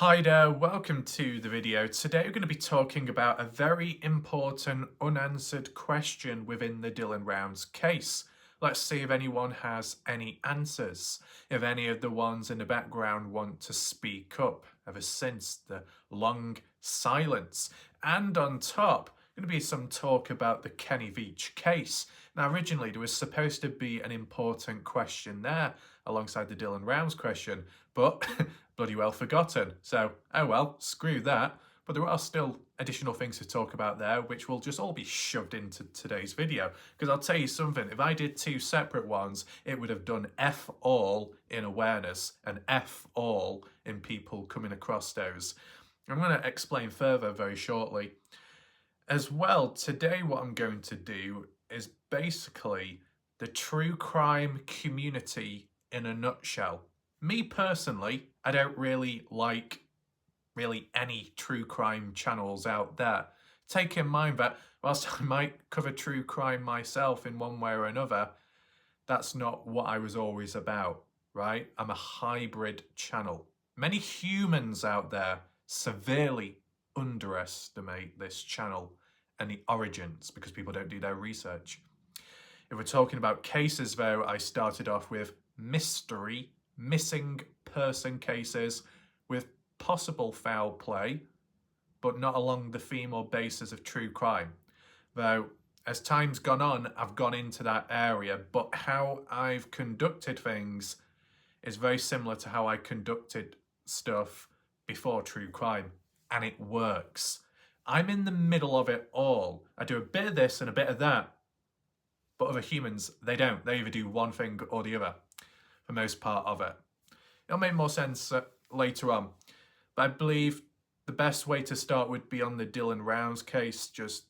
Hi there, welcome to the video. Today we're going to be talking about a very important unanswered question within the Dylan Rounds case. Let's see if anyone has any answers, if any of the ones in the background want to speak up ever since the long silence. And on top, going to be some talk about the Kenny Veach case. Now originally there was supposed to be an important question there alongside the Dylan Rounds question, but bloody well forgotten. So, oh well, screw that. But there are still additional things to talk about there, which will just all be shoved into today's video. Because I'll tell you something, if I did two separate ones, it would have done F all in awareness and F all in people coming across those. I'm going to explain further very shortly. As well, today what I'm going to do is basically the true crime community in a nutshell. Me personally, I don't really like any true crime channels out there. Take in mind that whilst I might cover true crime myself in one way or another, that's not what I was always about, right? I'm a hybrid channel. Many humans out there severely underestimate this channel and the origins because people don't do their research. If we're talking about cases though, I started off with mystery, missing person cases with possible foul play, but not along the theme or basis of true crime. Though, as time's gone on, I've gone into that area, but how I've conducted things is very similar to how I conducted stuff before true crime, and it works. I'm in the middle of it all. I do a bit of this and a bit of that, but other humans, they don't. They either do one thing or the other, for most part of it. It'll make more sense later on, but I believe the best way to start would be on the Dylan Rounds case, just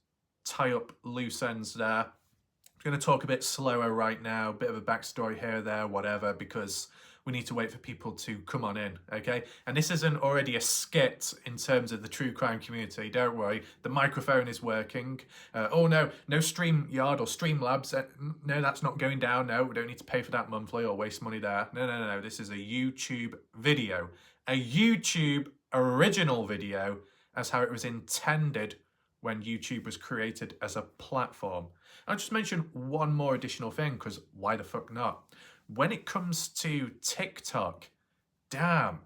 tie up loose ends there. I'm going to talk a bit slower right now, a bit of a backstory here, there, whatever, because we need to wait for people to come on in, okay? And this isn't already a skit in terms of the true crime community, don't worry. The microphone is working. Oh no, no StreamYard or Streamlabs. No, that's not going down. No, we don't need to pay for that monthly or waste money there. No. This is a YouTube video. A YouTube original video as how it was intended when YouTube was created as a platform. I'll just mention one more additional thing, because why the fuck not? When it comes to TikTok, damn,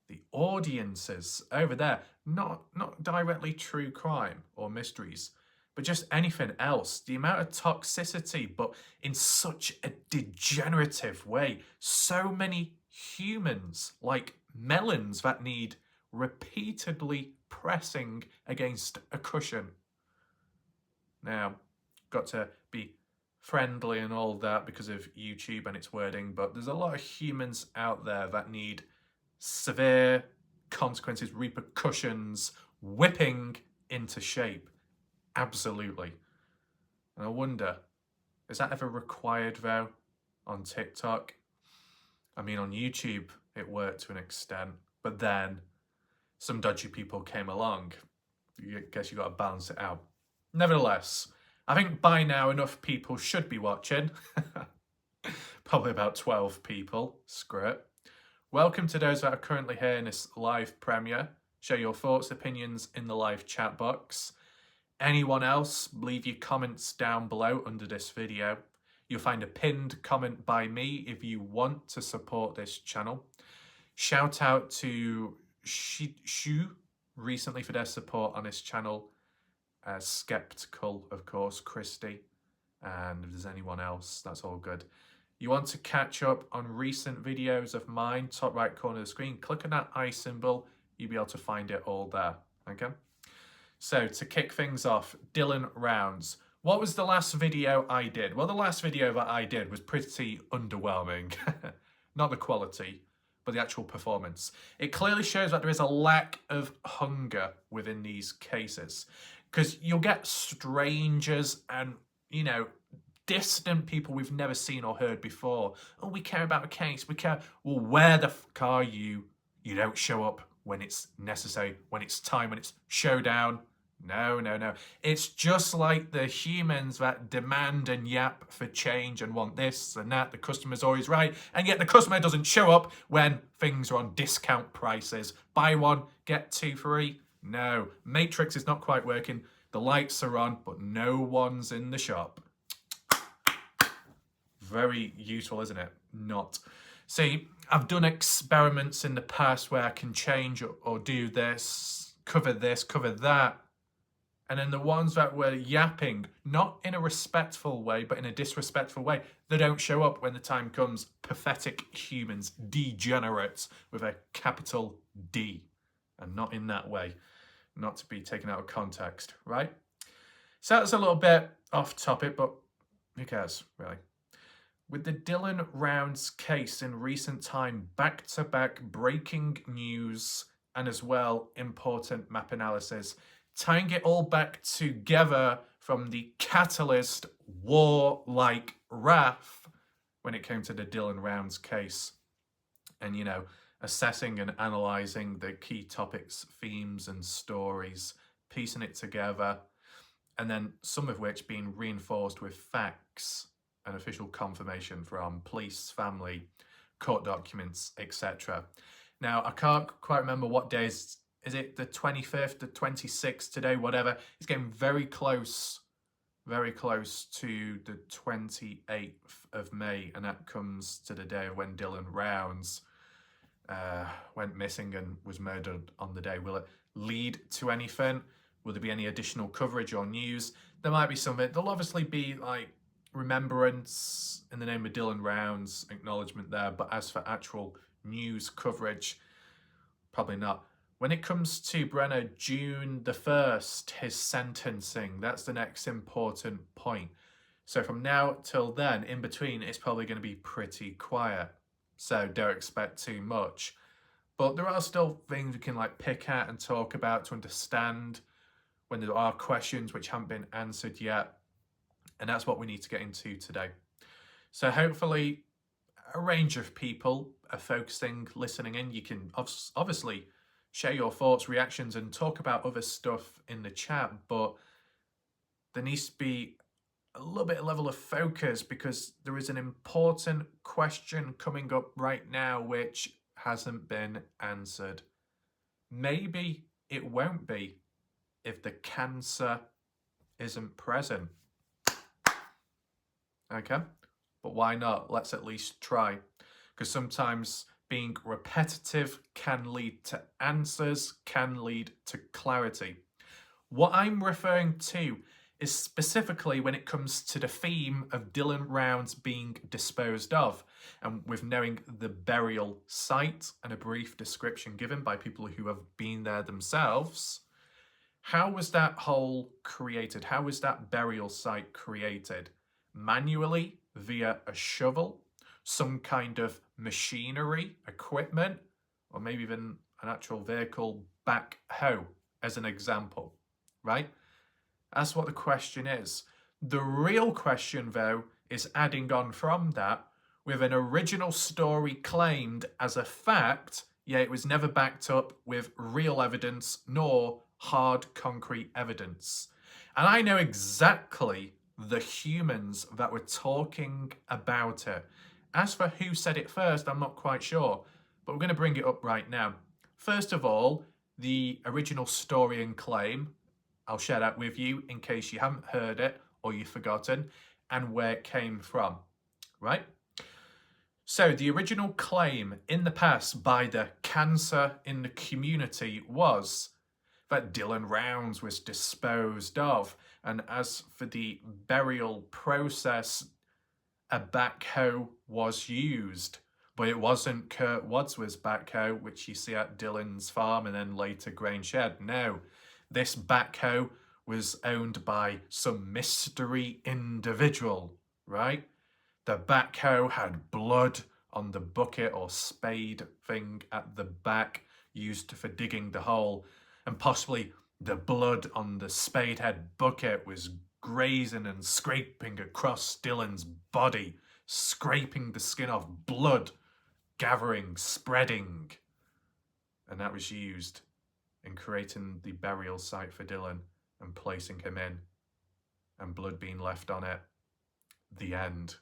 the audiences over there, not directly true crime or mysteries, but just anything else, the amount of toxicity, but in such a degenerative way. So many humans, like melons, that need repeatedly pressing against a cushion. Now, got to be friendly and all that because of YouTube and its wording, but there's a lot of humans out there that need severe consequences, repercussions, whipping into shape. Absolutely. And I wonder, is that ever required though on TikTok? I mean, on YouTube it worked to an extent, but then some dodgy people came along. I guess you got to balance it out. Nevertheless, I think by now enough people should be watching. Probably about 12 people. Screw it. Welcome to those that are currently here in this live premiere. Share your thoughts, opinions in the live chat box. Anyone else, leave your comments down below under this video. You'll find a pinned comment by me if you want to support this channel. Shout out to Shu recently for their support on this channel. Skeptical, of course, Christy, and if there's anyone else, that's all good. You want to catch up on recent videos of mine, top right corner of the screen, click on that eye symbol, you'll be able to find it all there, okay? So, to kick things off, Dylan Rounds. What was the last video I did? Well, the last video that I did was pretty underwhelming. Not the quality, but the actual performance. It clearly shows that there is a lack of hunger within these cases. Because you'll get strangers and, you know, distant people we've never seen or heard before. Oh, we care about a case, we care. Well, where the fuck are you? You don't show up when it's necessary, when it's time, when it's showdown. No, no, no. It's just like the humans that demand and yap for change and want this and that. The customer's always right, and yet the customer doesn't show up when things are on discount prices. Buy one, get two free. No, Matrix is not quite working. The lights are on, but no one's in the shop. Very useful, isn't it? Not. See, I've done experiments in the past where I can change or do this, cover that. And then the ones that were yapping, not in a respectful way, but in a disrespectful way, they don't show up when the time comes. Pathetic humans, degenerates with a capital D. And not in that way. Not to be taken out of context, right? So that's a little bit off topic, but who cares, really? With the Dylan Rounds case in recent time, back-to-back breaking news and as well important map analysis, tying it all back together from the catalyst war-like wrath when it came to the Dylan Rounds case. And, you know, assessing and analysing the key topics, themes and stories, piecing it together, and then some of which being reinforced with facts and official confirmation from police, family, court documents, etc. Now, I can't quite remember what days. Is it the 25th, the 26th today, whatever? It's getting very close to the 28th of May, and that comes to the day when Dylan Rounds went missing and was murdered on the day. Will it lead to anything? Will there be any additional coverage or news? There might be something. There'll obviously be like remembrance in the name of Dylan Rounds, acknowledgement there, but as for actual news coverage, probably not. When it comes to Brenner, June the 1st, his sentencing, that's the next important point. So from now till then, in between, it's probably going to be pretty quiet. So don't expect too much. But there are still things we can like pick at and talk about to understand when there are questions which haven't been answered yet. And that's what we need to get into today. So hopefully a range of people are focusing, listening in. You can obviously share your thoughts, reactions, and talk about other stuff in the chat, but there needs to be a little bit of level of focus because there is an important question coming up right now which hasn't been answered. Maybe it won't be if the cancer isn't present. Okay, but why not? Let's at least try, because sometimes being repetitive can lead to answers, can lead to clarity. What I'm referring to is specifically when it comes to the theme of Dylan Rounds being disposed of, and with knowing the burial site and a brief description given by people who have been there themselves. How was that hole created? How was that burial site created? Manually, via a shovel, some kind of machinery, equipment, or maybe even an actual vehicle, backhoe, as an example, right? That's what the question is. The real question, though, is adding on from that with an original story claimed as a fact, yet it was never backed up with real evidence nor hard concrete evidence. And I know exactly the humans that were talking about it. As for who said it first, I'm not quite sure, but we're going to bring it up right now. First of all, the original story and claim, I'll share that with you in case you haven't heard it or you've forgotten, and where it came from, right? So the original claim in the past by the cancer in the community was that Dylan Rounds was disposed of. And as for the burial process, a backhoe was used. But it wasn't Kurt Wadsworth's backhoe, which you see at Dylan's farm and then later Grain Shed. No, this backhoe was owned by some mystery individual, right? The backhoe had blood on the bucket or spade thing at the back used for digging the hole. And possibly the blood on the spade head bucket was grazing and scraping across Dylan's body, scraping the skin off, blood gathering, spreading. And that was used in creating the burial site for Dylan. and placing him in, and blood being left on it. The end.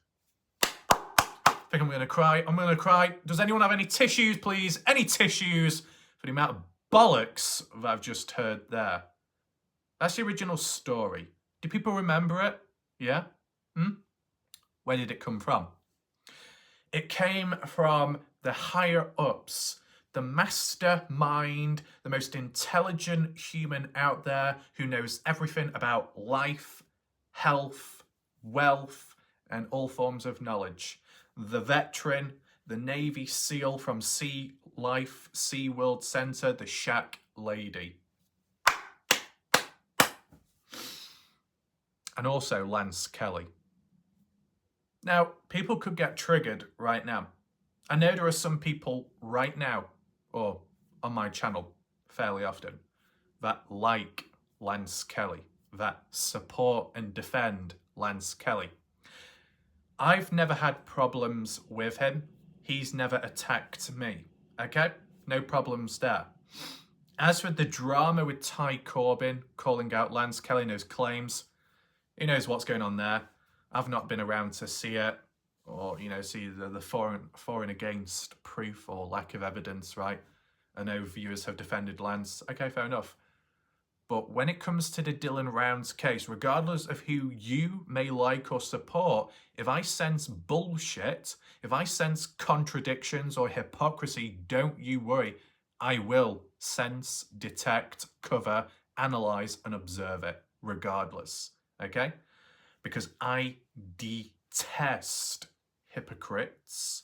I think I'm going to cry. I'm going to cry. Does anyone have any tissues, please? Any tissues for the amount of bollocks that I've just heard there? That's the original story. Do people remember it? Yeah? Where did it come from? It came from the higher ups, the mastermind, the most intelligent human out there who knows everything about life, health, wealth, and all forms of knowledge. The veteran, the Navy SEAL from Sea Life, Sea World Centre, the Shack Lady. And also Lance Kelly. Now, people could get triggered right now. I know there are some people right now, or on my channel fairly often, that like Lance Kelly, that support and defend Lance Kelly. I've never had problems with him. He's never attacked me, okay? No problems there. As for the drama with Ty Corbyn calling out Lance Kelly and his claims, who knows what's going on there? I've not been around to see it, or, see the for and against proof or lack of evidence, right? I know viewers have defended Lance. Okay, fair enough. But when it comes to the Dylan Rounds case, regardless of who you may like or support, if I sense bullshit, if I sense contradictions or hypocrisy, don't you worry. I will sense, detect, cover, analyse and observe it, regardless, okay? Because I detest hypocrites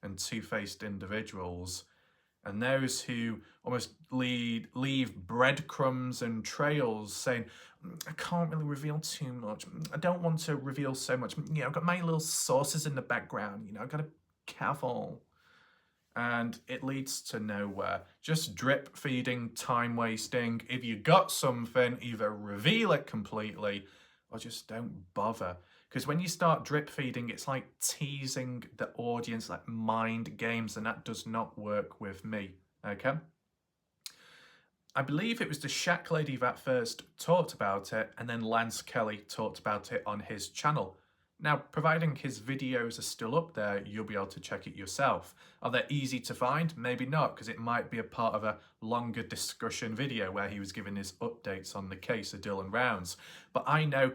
and two-faced individuals and those who almost leave breadcrumbs and trails saying, I can't really reveal too much. I don't want to reveal so much. I've got my little sources in the background. I've got to be careful. And it leads to nowhere. Just drip feeding, time wasting. If you got something, either reveal it completely or just don't bother. Because when you start drip feeding, it's like teasing the audience, like mind games, and that does not work with me, okay? I believe it was the Shack Lady that first talked about it, and then Lance Kelly talked about it on his channel. Now, providing his videos are still up there, you'll be able to check it yourself. Are they easy to find? Maybe not, because it might be a part of a longer discussion video where he was giving his updates on the case of Dylan Rounds. But I know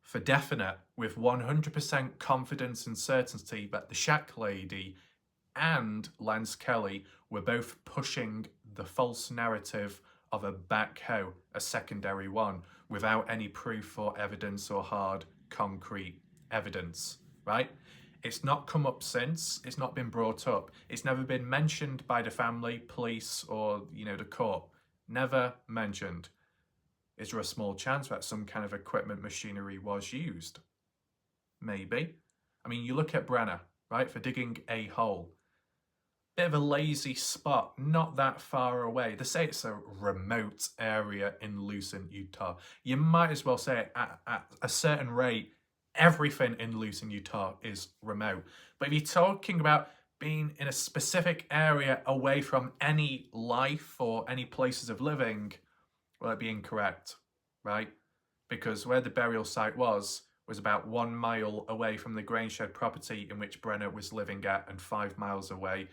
for definite, with 100% confidence and certainty, that the Shack Lady and Lance Kelly were both pushing the false narrative of a backhoe, a secondary one, without any proof or evidence or hard, concrete evidence, right? It's not come up since, it's not been brought up. It's never been mentioned by the family, police, or, the court. Never mentioned. Is there a small chance that some kind of equipment machinery was used? Maybe. I mean, you look at Brenner, right, for digging a hole. Bit of a lazy spot, not that far away. They say it's a remote area in Lucent, Utah. You might as well say at a certain rate, everything in Lucent, Utah is remote. But if you're talking about being in a specific area away from any life or any places of living, well, it'd be incorrect, right? Because where the burial site was about 1 mile away from the grain shed property in which Brenner was living at, and 5 miles away,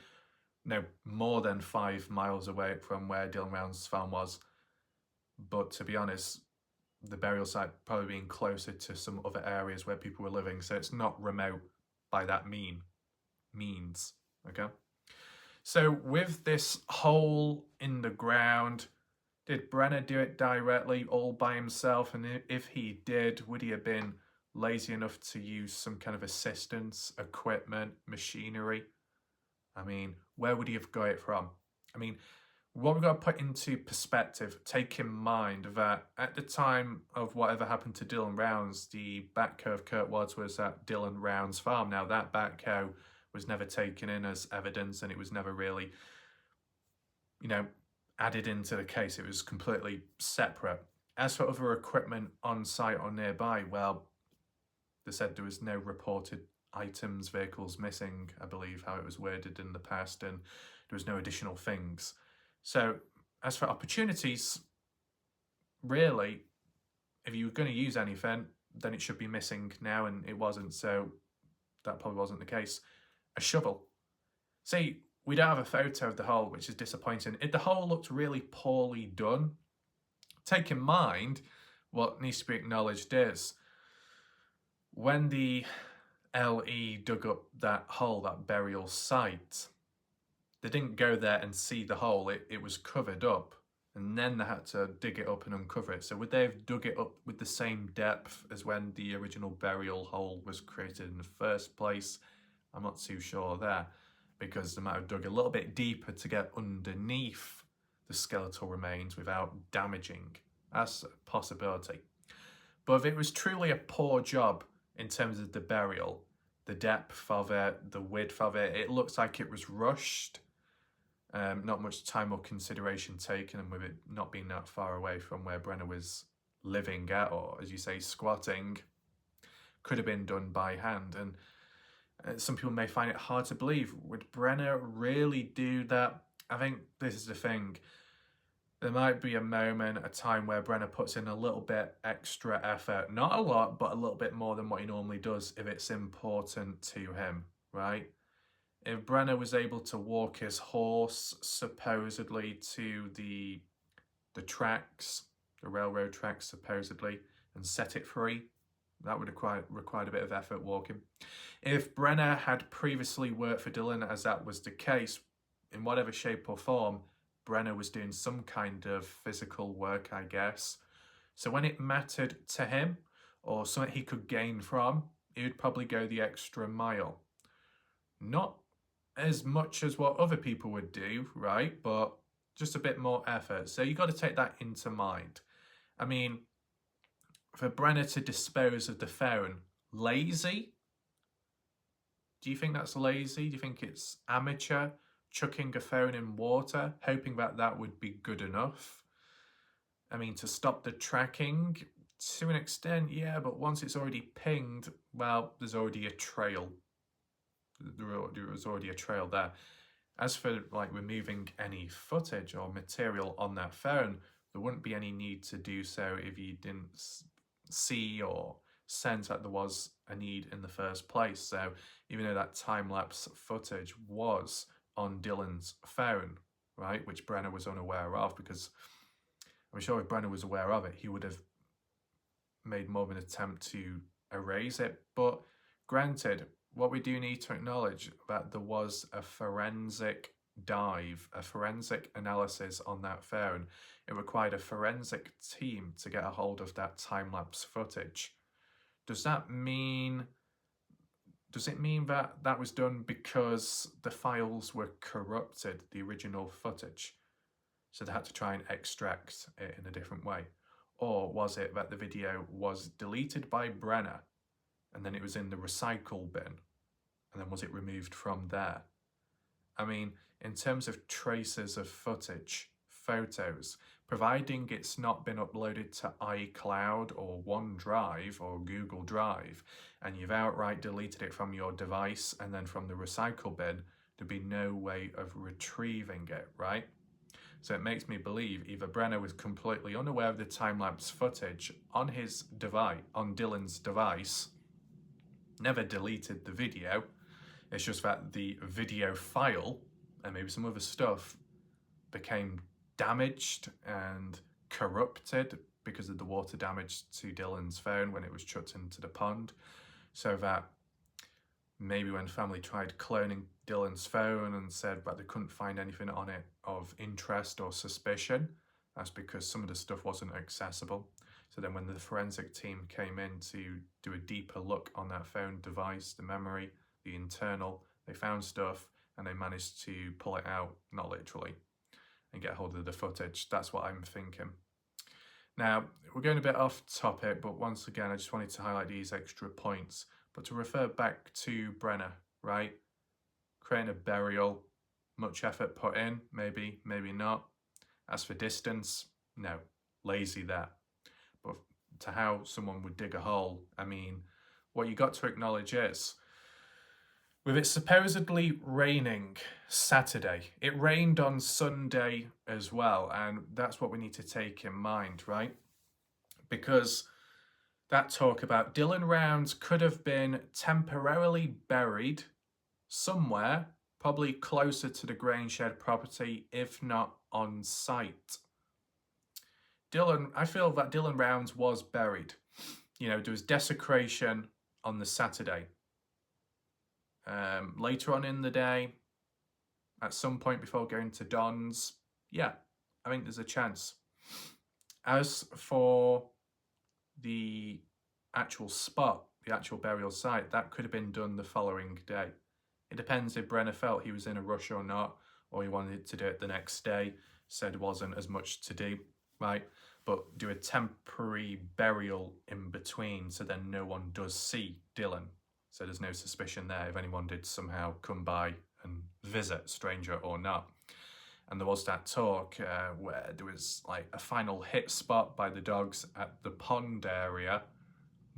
no, more than 5 miles away from where Dylan Rounds' farm was. But to be honest, the burial site probably being closer to some other areas where people were living, so it's not remote by that means, okay? So with this hole in the ground, did Brenner do it directly all by himself? And if he did, would he have been lazy enough to use some kind of assistance, equipment, machinery? I mean, where would he have got it from? I mean, what we've got to put into perspective, take in mind that at the time of whatever happened to Dylan Rounds, the backhoe of Kurt Wadsworth at Dylan Rounds' farm. Now, that backhoe was never taken in as evidence, and it was never really, added into the case. It was completely separate. As for other equipment on site or nearby, well, they said there was no reported items, vehicles missing, I believe how it was worded in the past, and there was no additional things. So as for opportunities, really, if you were going to use anything, then it should be missing now, and it wasn't, so that probably wasn't the case. A shovel. See, we don't have a photo of the hole, which is disappointing. The hole looked really poorly done. Take in mind, what needs to be acknowledged is, when the LE dug up that hole, that burial site, they didn't go there and see the hole. It was covered up, and then they had to dig it up and uncover it. So would they have dug it up with the same depth as when the original burial hole was created in the first place? I'm not too sure there, because they might have dug a little bit deeper to get underneath the skeletal remains without damaging. That's a possibility. But if it was truly a poor job in terms of the burial, the depth of it, the width of it, it looks like it was rushed. Not much time or consideration taken, and with it not being that far away from where Brenner was living at, or as you say, squatting, could have been done by hand. And some people may find it hard to believe. Would Brenner really do that? I think this is the thing. There might be a moment, a time where Brenner puts in a little bit extra effort. Not a lot, but a little bit more than what he normally does if it's important to him, right? If Brenner was able to walk his horse supposedly to the tracks, the railroad tracks supposedly, and set it free, that would have required a bit of effort walking. If Brenner had previously worked for Dylan, as that was the case, in whatever shape or form, Brenner was doing some kind of physical work, I guess. So when it mattered to him, or something he could gain from, he would probably go the extra mile. Not as much as what other people would do, right? But just a bit more effort. So you got to take that into mind. I mean, for Brenner to dispose of the phone, lazy? Do you think that's lazy? Do you think it's amateur? Chucking a phone in water, hoping that would be good enough? I mean, to stop the tracking, to an extent, yeah, but once it's already pinged, well, there's already a trail. There was already a trail there. As for like removing any footage or material on that phone, there wouldn't be any need to do so if you didn't see or sense that there was a need in the first place. So even though that time-lapse footage was on Dylan's phone, right, which Brenner was unaware of, because I'm sure if Brenner was aware of it, he would have made more of an attempt to erase it. But granted, what we do need to acknowledge that there was a forensic dive, a forensic analysis on that phone. It required a forensic team to get a hold of that time-lapse footage. Does it mean that that was done because the files were corrupted, the original footage, so they had to try and extract it in a different way? Or was it that the video was deleted by Brenner and then it was in the recycle bin, and then was it removed from there? I mean, in terms of traces of footage, photos, providing it's not been uploaded to iCloud or OneDrive or Google Drive, and you've outright deleted it from your device and then from the recycle bin, there'd be no way of retrieving it, right? So it makes me believe either Brenner was completely unaware of the time-lapse footage on his device, on Dylan's device, never deleted the video. It's just that the video file and maybe some other stuff became damaged and corrupted because of the water damage to Dylan's phone when it was chucked into the pond. So that maybe when family tried cloning Dylan's phone and said that they couldn't find anything on it of interest or suspicion, that's because some of the stuff wasn't accessible. So then when the forensic team came in to do a deeper look on that phone device, the memory, the internal, they found stuff and they managed to pull it out, not literally, and get hold of the footage. That's what I'm thinking. Now, we're going a bit off topic, but once again, I just wanted to highlight these extra points. But to refer back to Brenner, right? Creating a burial, much effort put in, maybe, maybe not. As for distance, no, lazy there. But to how someone would dig a hole, I mean, what you got to acknowledge is, with it supposedly raining Saturday, it rained on Sunday as well, and that's what we need to take in mind, right? Because that talk about Dylan Rounds could have been temporarily buried somewhere, probably closer to the Grangeshed property, if not on site. I feel that Dylan Rounds was buried. You know, there was desecration on the Saturday. Later on in the day, at some point before going to Don's, yeah, I think there's a chance. As for the actual spot, the actual burial site, that could have been done the following day. It depends if Brenner felt he was in a rush or not, or he wanted to do it the next day, said there wasn't as much to do, right? But do a temporary burial in between so then no one does see Dylan. So there's no suspicion there if anyone did somehow come by and visit, stranger or not. And there was that talk where there was like a final hit spot by the dogs at the pond area,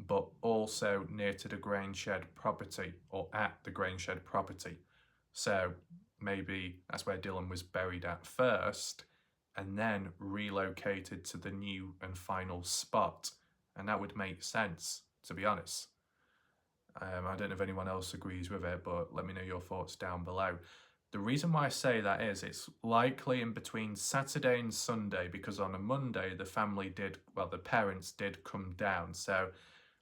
but also near to the Grangeshed property, or at the Grangeshed property. So maybe that's where Dylan was buried at first and then relocated to the new and final spot. And that would make sense, to be honest. I don't know if anyone else agrees with it, but let me know your thoughts down below. The reason why I say that is it's likely in between Saturday and Sunday, because on a Monday the parents did come down. So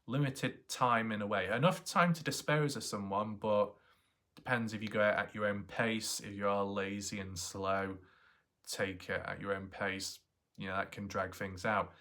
limited time in a way. Enough time to dispose of someone, but depends if you go at your own pace. If you are lazy and slow, take it at your own pace. You know, that can drag things out.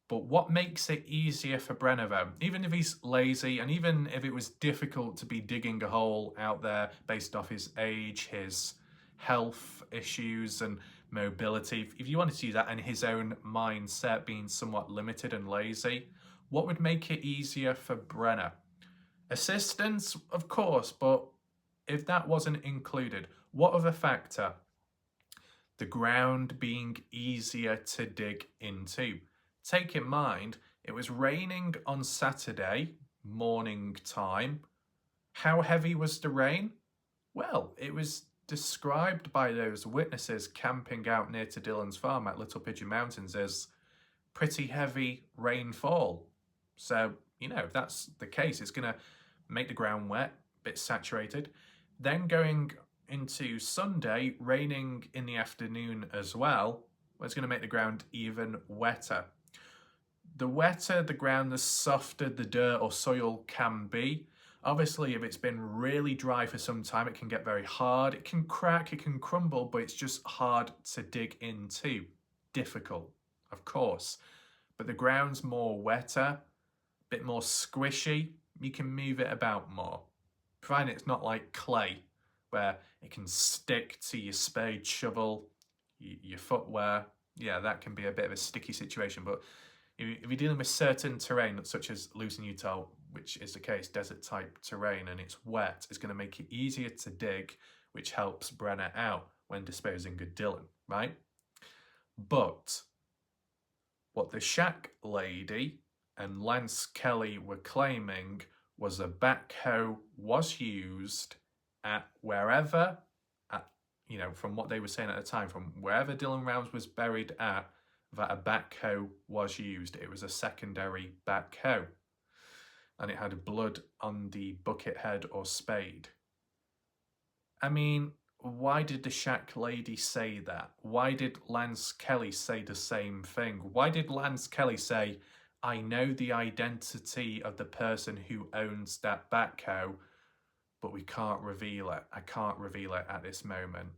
But what makes it easier for Brenner though? Even if he's lazy, and even if it was difficult to be digging a hole out there based off his age, his health issues and mobility, if you wanted to use that and his own mindset being somewhat limited and lazy, what would make it easier for Brenner? Assistance, of course, but if that wasn't included, what other factor? The ground being easier to dig into. Take in mind, it was raining on Saturday morning time. How heavy was the rain? Well, it was described by those witnesses camping out near to Dylan's farm at Little Pigeon Mountains as pretty heavy rainfall. So, you know, if that's the case, it's going to make the ground wet, a bit saturated. Then going into Sunday, raining in the afternoon as well, it's going to make the ground even wetter. The wetter the ground, the softer the dirt or soil can be. Obviously, if it's been really dry for some time, it can get very hard. It can crack, it can crumble, but it's just hard to dig into. Difficult, of course. But the ground's more wetter, a bit more squishy. You can move it about more. Provided it's not like clay, where it can stick to your spade, shovel, your footwear. Yeah, that can be a bit of a sticky situation, but if you're dealing with certain terrain, such as Lewis and Utah, which is the case, desert type terrain, and it's wet, it's going to make it easier to dig, which helps Brenner out when disposing of Dylan, right? But what the shack lady and Lance Kelly were claiming was a backhoe was used at wherever, from what they were saying at the time, from wherever Dylan Rounds was buried at, that a backhoe was used. It was a secondary backhoe. And it had blood on the bucket head or spade. I mean, why did the shack lady say that? Why did Lance Kelly say the same thing? Why did Lance Kelly say, I know the identity of the person who owns that backhoe, but we can't reveal it. I can't reveal it at this moment.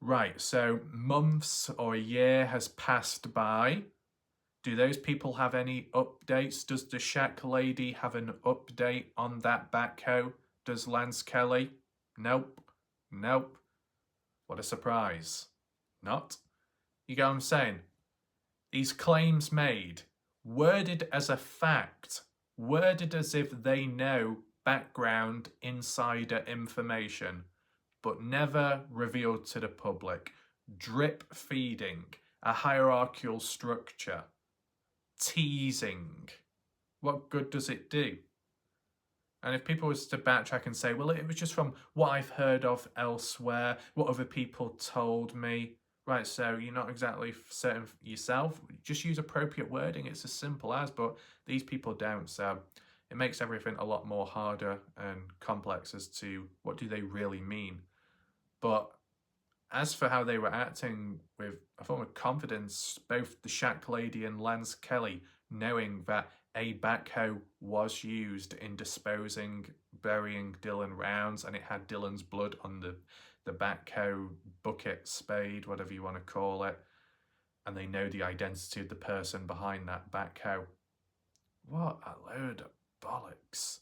Right, so months or a year has passed by. Do those people have any updates? Does the shack lady have an update on that backhoe? Does Lance Kelly? Nope. Nope. What a surprise. Not. You get what I'm saying? These claims made, worded as a fact, worded as if they know background insider information, but never revealed to the public. Drip feeding, a hierarchical structure, teasing. What good does it do? And if people was to backtrack and say, well, it was just from what I've heard of elsewhere, what other people told me, Right, so you're not exactly certain yourself. Just use appropriate wording. It's as simple as, but these people don't. So it makes everything a lot more harder and complex as to what do they really mean. But as for how they were acting with a form of confidence, both the Shack Lady and Lance Kelly, knowing that a backhoe was used in burying Dylan Rounds, and it had Dylan's blood on the backhoe, bucket, spade, whatever you want to call it, and they know the identity of the person behind that backhoe. What a load of bollocks,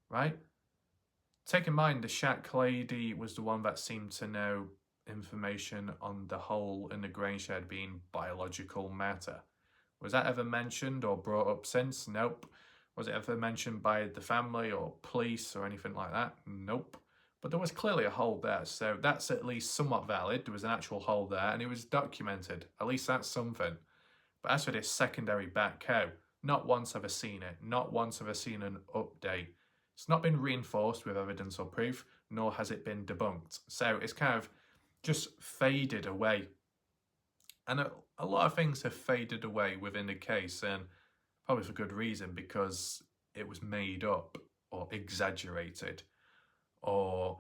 right? Take in mind, the Shack Lady was the one that seemed to know information on the hole in the grain shed being biological matter. Was that ever mentioned or brought up since? Nope. Was it ever mentioned by the family or police or anything like that? Nope. But there was clearly a hole there, so that's at least somewhat valid. There was an actual hole there and it was documented. At least that's something. But as for this secondary backhoe, not once have I seen it. Not once have I seen an update. It's not been reinforced with evidence or proof, nor has it been debunked. So it's kind of just faded away. And a lot of things have faded away within the case, and probably for good reason, because it was made up or exaggerated or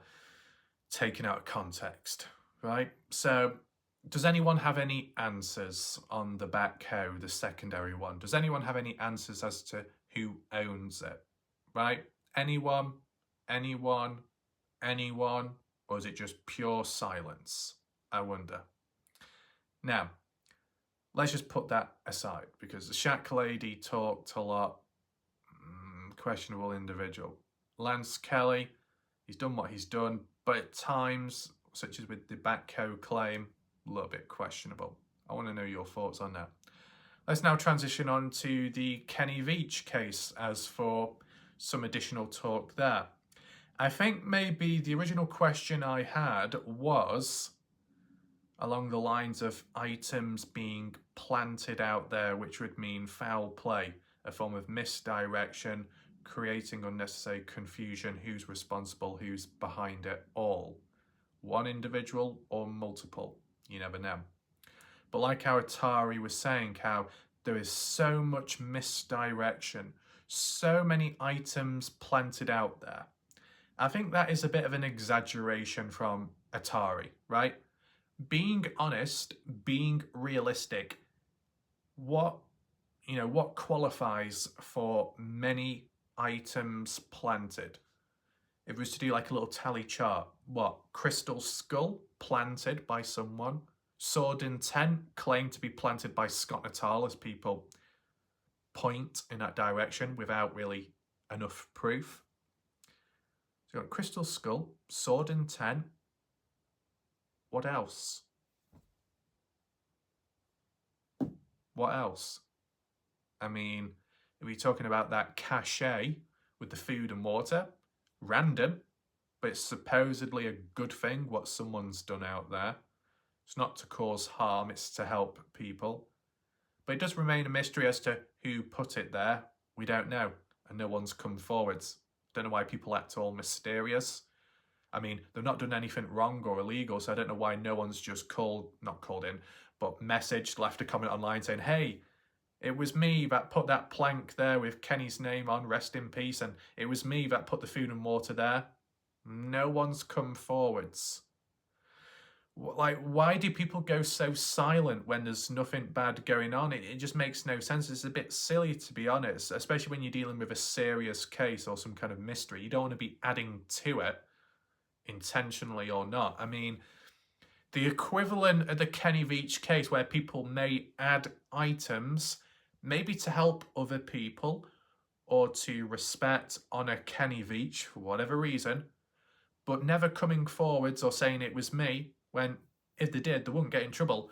taken out of context, right? So does anyone have any answers on the backhoe, the secondary one? Does anyone have any answers as to who owns it, right? Anyone? Anyone? Anyone? Or is it just pure silence? I wonder. Now, let's just put that aside, because the Shack Lady talked a lot. Questionable individual. Lance Kelly, he's done what he's done, but at times, such as with the backhoe claim, a little bit questionable. I want to know your thoughts on that. Let's now transition on to the Kenny Veach case as for some additional talk there. I think maybe the original question I had was along the lines of items being planted out there, which would mean foul play, a form of misdirection, creating unnecessary confusion, who's responsible, who's behind it all. One individual or multiple, you never know. But like how Atari was saying, how there is so much misdirection, so many items planted out there. I think that is a bit of an exaggeration from Atari, right? Being honest, being realistic, what qualifies for many items planted? If it was to do like a little tally chart, what? Crystal skull planted by someone. Sword intent claimed to be planted by Scott Natal, as people point in that direction without really enough proof. So you've got crystal skull, sword intent. What else? What else? I mean, if we're talking about that cachet with the food and water, random, but it's supposedly a good thing what someone's done out there. It's not to cause harm, it's to help people. But it does remain a mystery as to who put it there. We don't know, and no one's come forwards. Don't know why people act all mysterious. I mean, they've not done anything wrong or illegal, so I don't know why no one's just not called in, but messaged, left a comment online saying, hey, it was me that put that plank there with Kenny's name on, rest in peace, and it was me that put the food and water there. No one's come forwards. Like, why do people go so silent when there's nothing bad going on? It just makes no sense. It's a bit silly, to be honest, especially when you're dealing with a serious case or some kind of mystery. You don't want to be adding to it, intentionally or not. I mean, the equivalent of the Kenny Veach case, where people may add items, maybe to help other people or to respect, honour Kenny Veach for whatever reason, but never coming forwards or saying it was me, when if they did, they wouldn't get in trouble.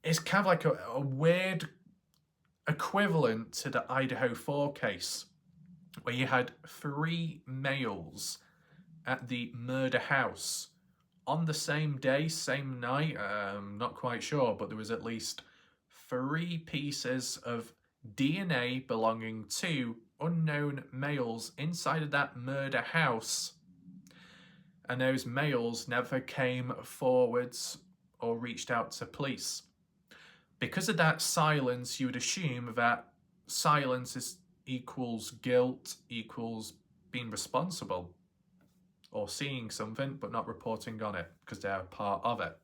It's kind of like a weird equivalent to the Idaho 4 case, where you had 3 males at the murder house on the same day, same night. Not quite sure, but there was at least 3 pieces of DNA belonging to unknown males inside of that murder house. And those males never came forwards or reached out to police. Because of that silence, you would assume that silence equals guilt, equals being responsible, or seeing something but not reporting on it because they're a part of it,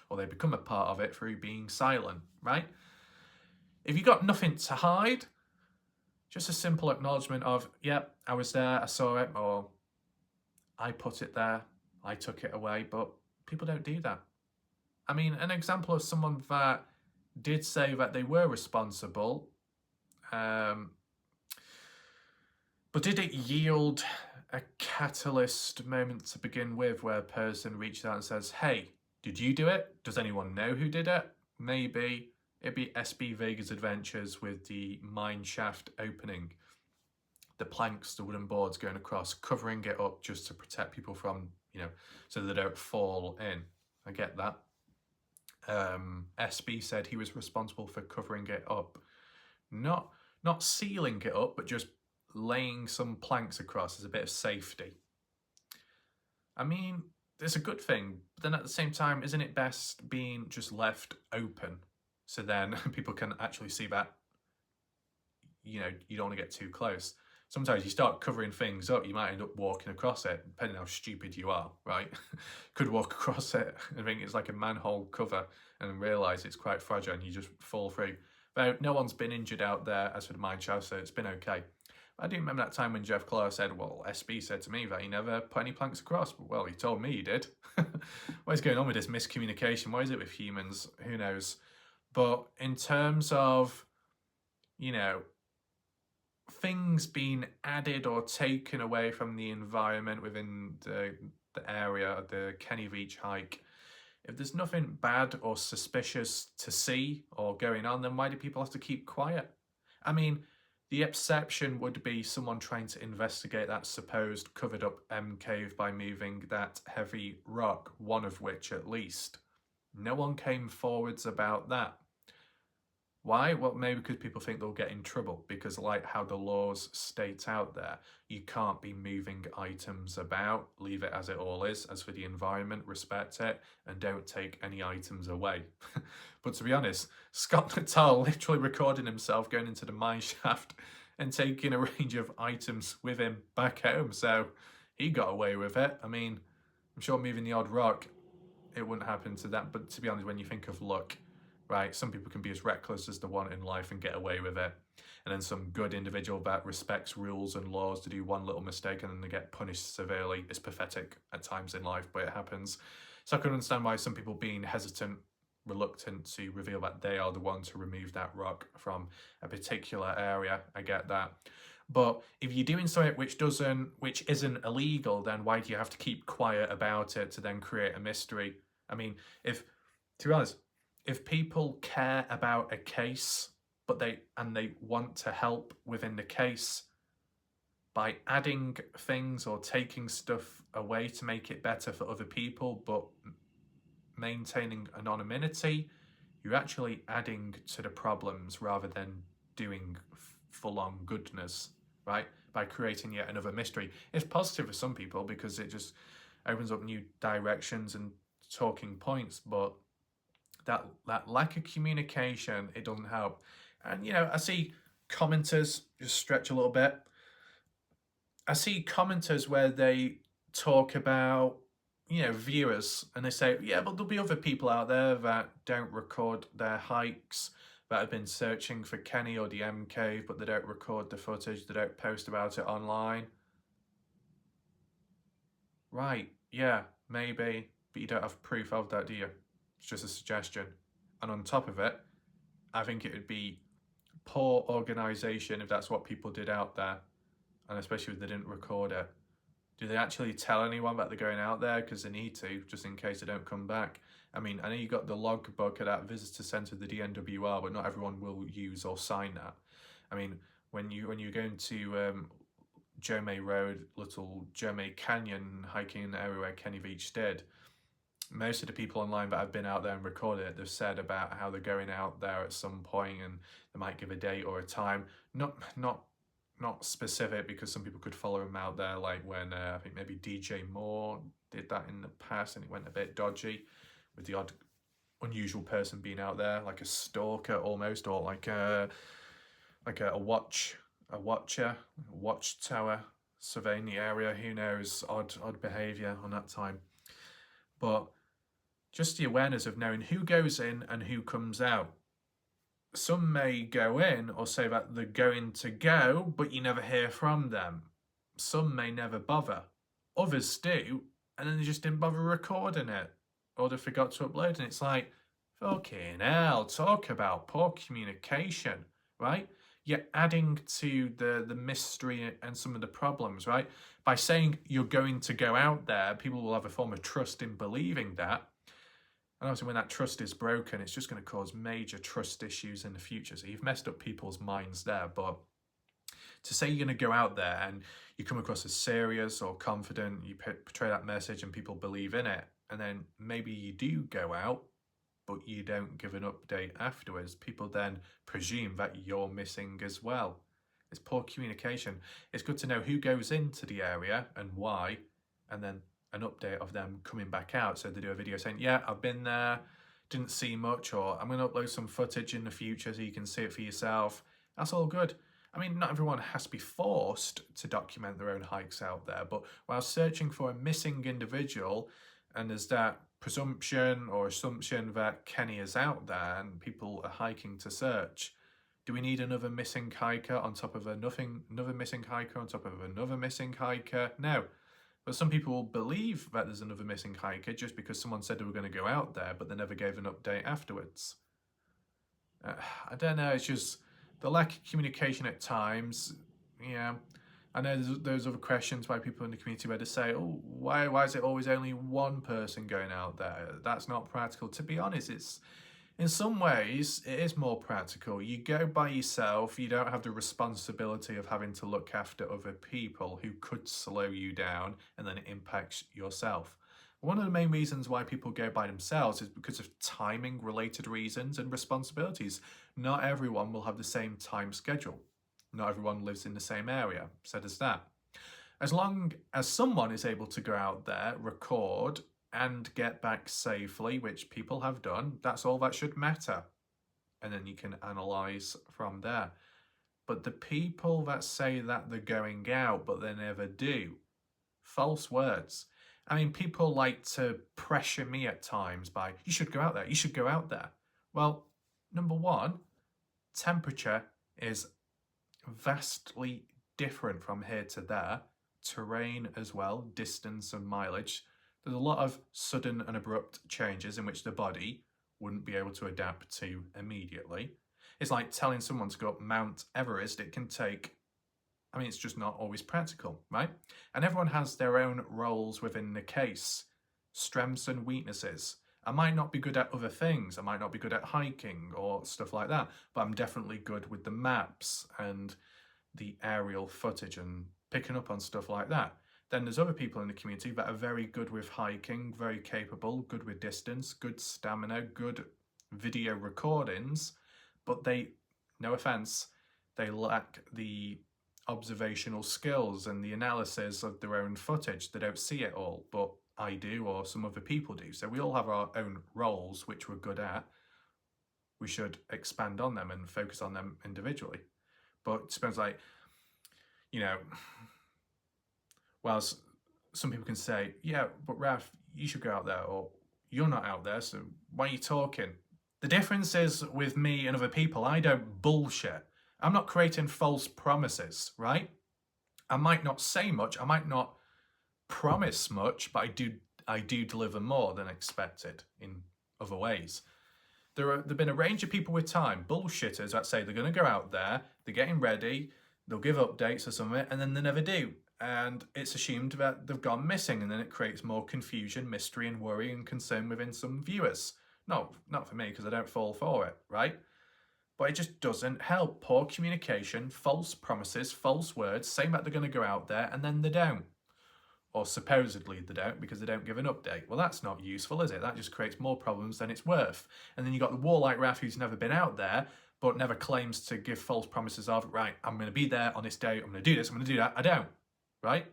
or they become a part of it through being silent, right? If you got nothing to hide, just a simple acknowledgement of, yep, I was there, I saw it, or I put it there, I took it away, but people don't do that. I mean, an example of someone that did say that they were responsible, but did it yield a catalyst moment to begin with where a person reached out and says, hey, did you do it? Does anyone know who did it? Maybe it'd be SB Vega's adventures with the mine shaft opening. The planks, the wooden boards going across, covering it up just to protect people from, so they don't fall in. I get that. SB said he was responsible for covering it up. Not sealing it up, but just laying some planks across as a bit of safety. I mean, it's a good thing, but then at the same time, isn't it best being just left open so then people can actually see that, you don't want to get too close. Sometimes you start covering things up, you might end up walking across it, depending how stupid you are, right? Could walk across it and think it's like a manhole cover and realise it's quite fragile and you just fall through. But no one's been injured out there as for the mine shaft, so it's been okay. I do remember that time when Jeff Clark said, well, SB said to me that he never put any planks across. But, well, he told me he did. What is going on with this miscommunication? What is it with humans? Who knows? But in terms of, things being added or taken away from the environment within the area of the Kenny Veach hike, if there's nothing bad or suspicious to see or going on, then why do people have to keep quiet? I mean, the exception would be someone trying to investigate that supposed covered up M cave by moving that heavy rock, one of which at least. No one came forwards about that. Why? Well, maybe because people think they'll get in trouble, because like how the laws state out there, you can't be moving items about, leave it as it all is. As for the environment, respect it, and don't take any items away. But to be honest, Scott Natal literally recorded himself going into the mine shaft and taking a range of items with him back home, so he got away with it. I mean, I'm sure moving the odd rock, it wouldn't happen to that, but to be honest, when you think of luck, right, some people can be as reckless as they want in life and get away with it. And then some good individual that respects rules and laws to do one little mistake and then they get punished severely. It's pathetic at times in life, but it happens. So I can understand why some people being hesitant, reluctant to reveal that they are the one to remove that rock from a particular area. I get that. But if you're doing something which isn't illegal, then why do you have to keep quiet about it to then create a mystery? I mean, to be honest, if people care about a case, but they want to help within the case by adding things or taking stuff away to make it better for other people, but maintaining anonymity, you're actually adding to the problems rather than doing full-on goodness, right? By creating yet another mystery. It's positive for some people because it just opens up new directions and talking points, but that lack of communication, it doesn't help. And, I see commenters, just stretch a little bit. I see commenters where they talk about, viewers, and they say, yeah, but there'll be other people out there that don't record their hikes, that have been searching for Kenny or the M Cave, but they don't record the footage, they don't post about it online. Right, yeah, maybe, but you don't have proof of that, do you? It's just a suggestion. And on top of it, I think it would be poor organisation if that's what people did out there, and especially if they didn't record it. Do they actually tell anyone that they're going out there? Because they need to, just in case they don't come back. I mean, I know you got the logbook at that visitor centre, the DNWR, but not everyone will use or sign that. I mean, when you're going to Jomay Road, Little Jomay Canyon, hiking in the area where Kenny Veach did, most of the people online that have been out there and recorded it, they've said about how they're going out there at some point and they might give a date or a time. Not specific, because some people could follow him out there, like when I think maybe DJ Moore did that in the past and it went a bit dodgy with the odd unusual person being out there, like a stalker almost, or like a watcher, watchtower, surveying the area. Who knows? Odd behaviour on that time. But just the awareness of knowing who goes in and who comes out. Some may go in or say that they're going to go, but you never hear from them. Some may never bother. Others do, and then they just didn't bother recording it, or they forgot to upload. And it's like, fucking hell, talk about poor communication, right? You're adding to the mystery and some of the problems, right? By saying you're going to go out there, people will have a form of trust in believing that. And obviously when that trust is broken, it's just going to cause major trust issues in the future. So you've messed up people's minds there. But to say you're going to go out there and you come across as serious or confident, you portray that message and people believe in it, and then maybe you do go out, but you don't give an update afterwards, people then presume that you're missing as well. It's poor communication. It's good to know who goes into the area and why, and then an update of them coming back out. So they do a video saying, yeah, I've been there, didn't see much, or I'm going to upload some footage in the future so you can see it for yourself. That's all good. I mean, not everyone has to be forced to document their own hikes out there, but while searching for a missing individual, and there's that presumption or assumption that Kenny is out there and people are hiking to search, do we need another missing hiker on top of another missing hiker on top of another missing hiker? No. But some people believe that there's another missing hiker just because someone said they were going to go out there, but they never gave an update afterwards. I don't know, it's just the lack of communication at times. Yeah, I know there's other questions by people in the community where they say, oh, why is it always only one person going out there? That's not practical. To be honest, it's in some ways it is more practical. You go by yourself, you don't have the responsibility of having to look after other people who could slow you down, and then it impacts yourself. One of the main reasons why people go by themselves is because of timing related reasons and responsibilities. Not everyone will have the same time schedule. Not everyone lives in the same area. So there's that. As long as someone is able to go out there, record, and get back safely, which people have done, that's all that should matter. And then you can analyse from there. But the people that say that they're going out, but they never do, false words. I mean, people like to pressure me at times by, you should go out there, you should go out there. Well, number one, temperature is vastly different from here to there. Terrain as well, distance and mileage. There's a lot of sudden and abrupt changes in which the body wouldn't be able to adapt to immediately. It's like telling someone to go up Mount Everest. It can take, I mean, it's just not always practical, right? And everyone has their own roles within the case, strengths and weaknesses. I might not be good at other things. I might not be good at hiking or stuff like that, but I'm definitely good with the maps and the aerial footage and picking up on stuff like that. Then there's other people in the community that are very good with hiking, very capable, good with distance, good stamina, good video recordings, but they, no offense, they lack the observational skills and the analysis of their own footage. They don't see it all, but I do, or some other people do. So we all have our own roles which we're good at. We should expand on them and focus on them individually. But it depends, like, you know, whilst some people can say, yeah, but Raf, you should go out there, or you're not out there, so why are you talking? The difference is with me and other people, I don't bullshit. I'm not creating false promises, right? I might not say much, I might not promise much, but I do deliver more than expected in other ways. There've been a range of people with time, bullshitters, that say they're going to go out there, they're getting ready, they'll give updates or something, and then they never do. And it's assumed that they've gone missing, and then it creates more confusion, mystery, and worry and concern within some viewers. No, not for me, because I don't fall for it, right? But it just doesn't help. Poor communication, false promises, false words, saying that they're going to go out there, and then they don't. Or supposedly they don't, because they don't give an update. Well, that's not useful, is it? That just creates more problems than it's worth. And then you've got the warlike Raf who's never been out there, but never claims to give false promises of, right, I'm going to be there on this day, I'm going to do this, I'm going to do that. I don't, right?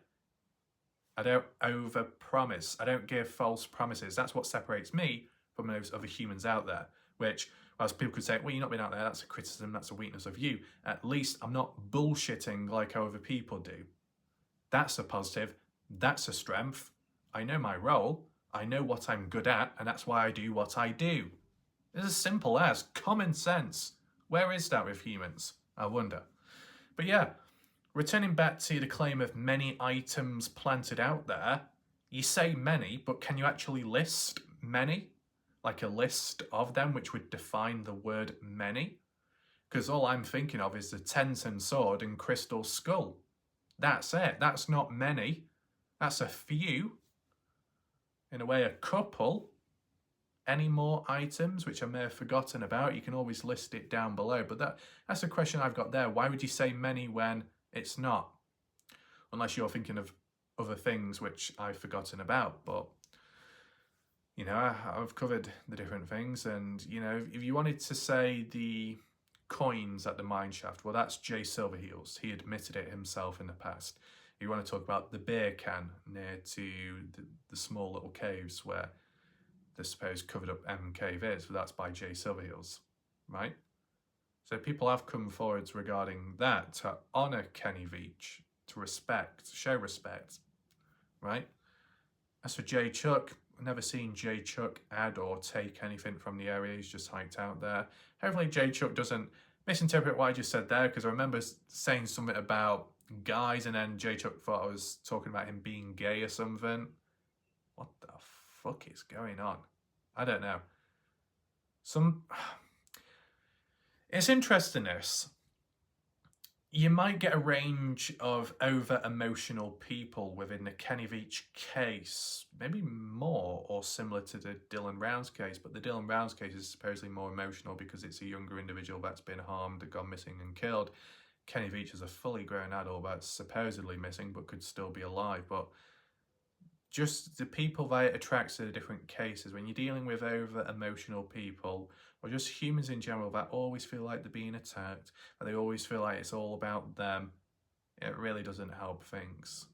I don't over-promise. I don't give false promises. That's what separates me from those other humans out there, which, whilst people could say, well, you're not been out there, that's a criticism, that's a weakness of you. At least I'm not bullshitting like how other people do. That's a positive. That's a strength. I know my role. I know what I'm good at, and that's why I do what I do. It's as simple as common sense. Where is that with humans? I wonder. But yeah, returning back to the claim of many items planted out there, you say many, but can you actually list many? Like a list of them which would define the word many? Because all I'm thinking of is the 10-ton sword and crystal skull. That's it. That's not many. That's a few. In a way, a couple. Any more items which I may have forgotten about, you can always list it down below. But that's a question I've got there. Why would you say many when it's not? Unless you're thinking of other things which I've forgotten about. But, you know, I've covered the different things. And, you know, if you wanted to say the coins at the mine shaft, well, that's Jay Silverheels. He admitted it himself in the past. If you want to talk about the beer can near to the small little caves where the supposed covered up M cave is, but that's by Jay Silverheels, right? So people have come forwards regarding that to honour Kenny Veach, to show respect, right? As for Jay Chuck, I've never seen Jay Chuck add or take anything from the area. He's just hiked out there. Hopefully Jay Chuck doesn't misinterpret what I just said there, because I remember saying something about guys and then Jay Chuck thought I was talking about him being gay or something. What the fuck is going on? I don't know. It's interesting this. You might get a range of over-emotional people within the Kenny Veach case, maybe more or similar to the Dylan Rounds case, but the Dylan Rounds case is supposedly more emotional because it's a younger individual that's been harmed, gone missing and killed. Kenny Veach is a fully grown adult that's supposedly missing but could still be alive. But just the people that it attracts to the different cases, when you're dealing with over-emotional people, or just humans in general that always feel like they're being attacked, and they always feel like it's all about them, it really doesn't help things.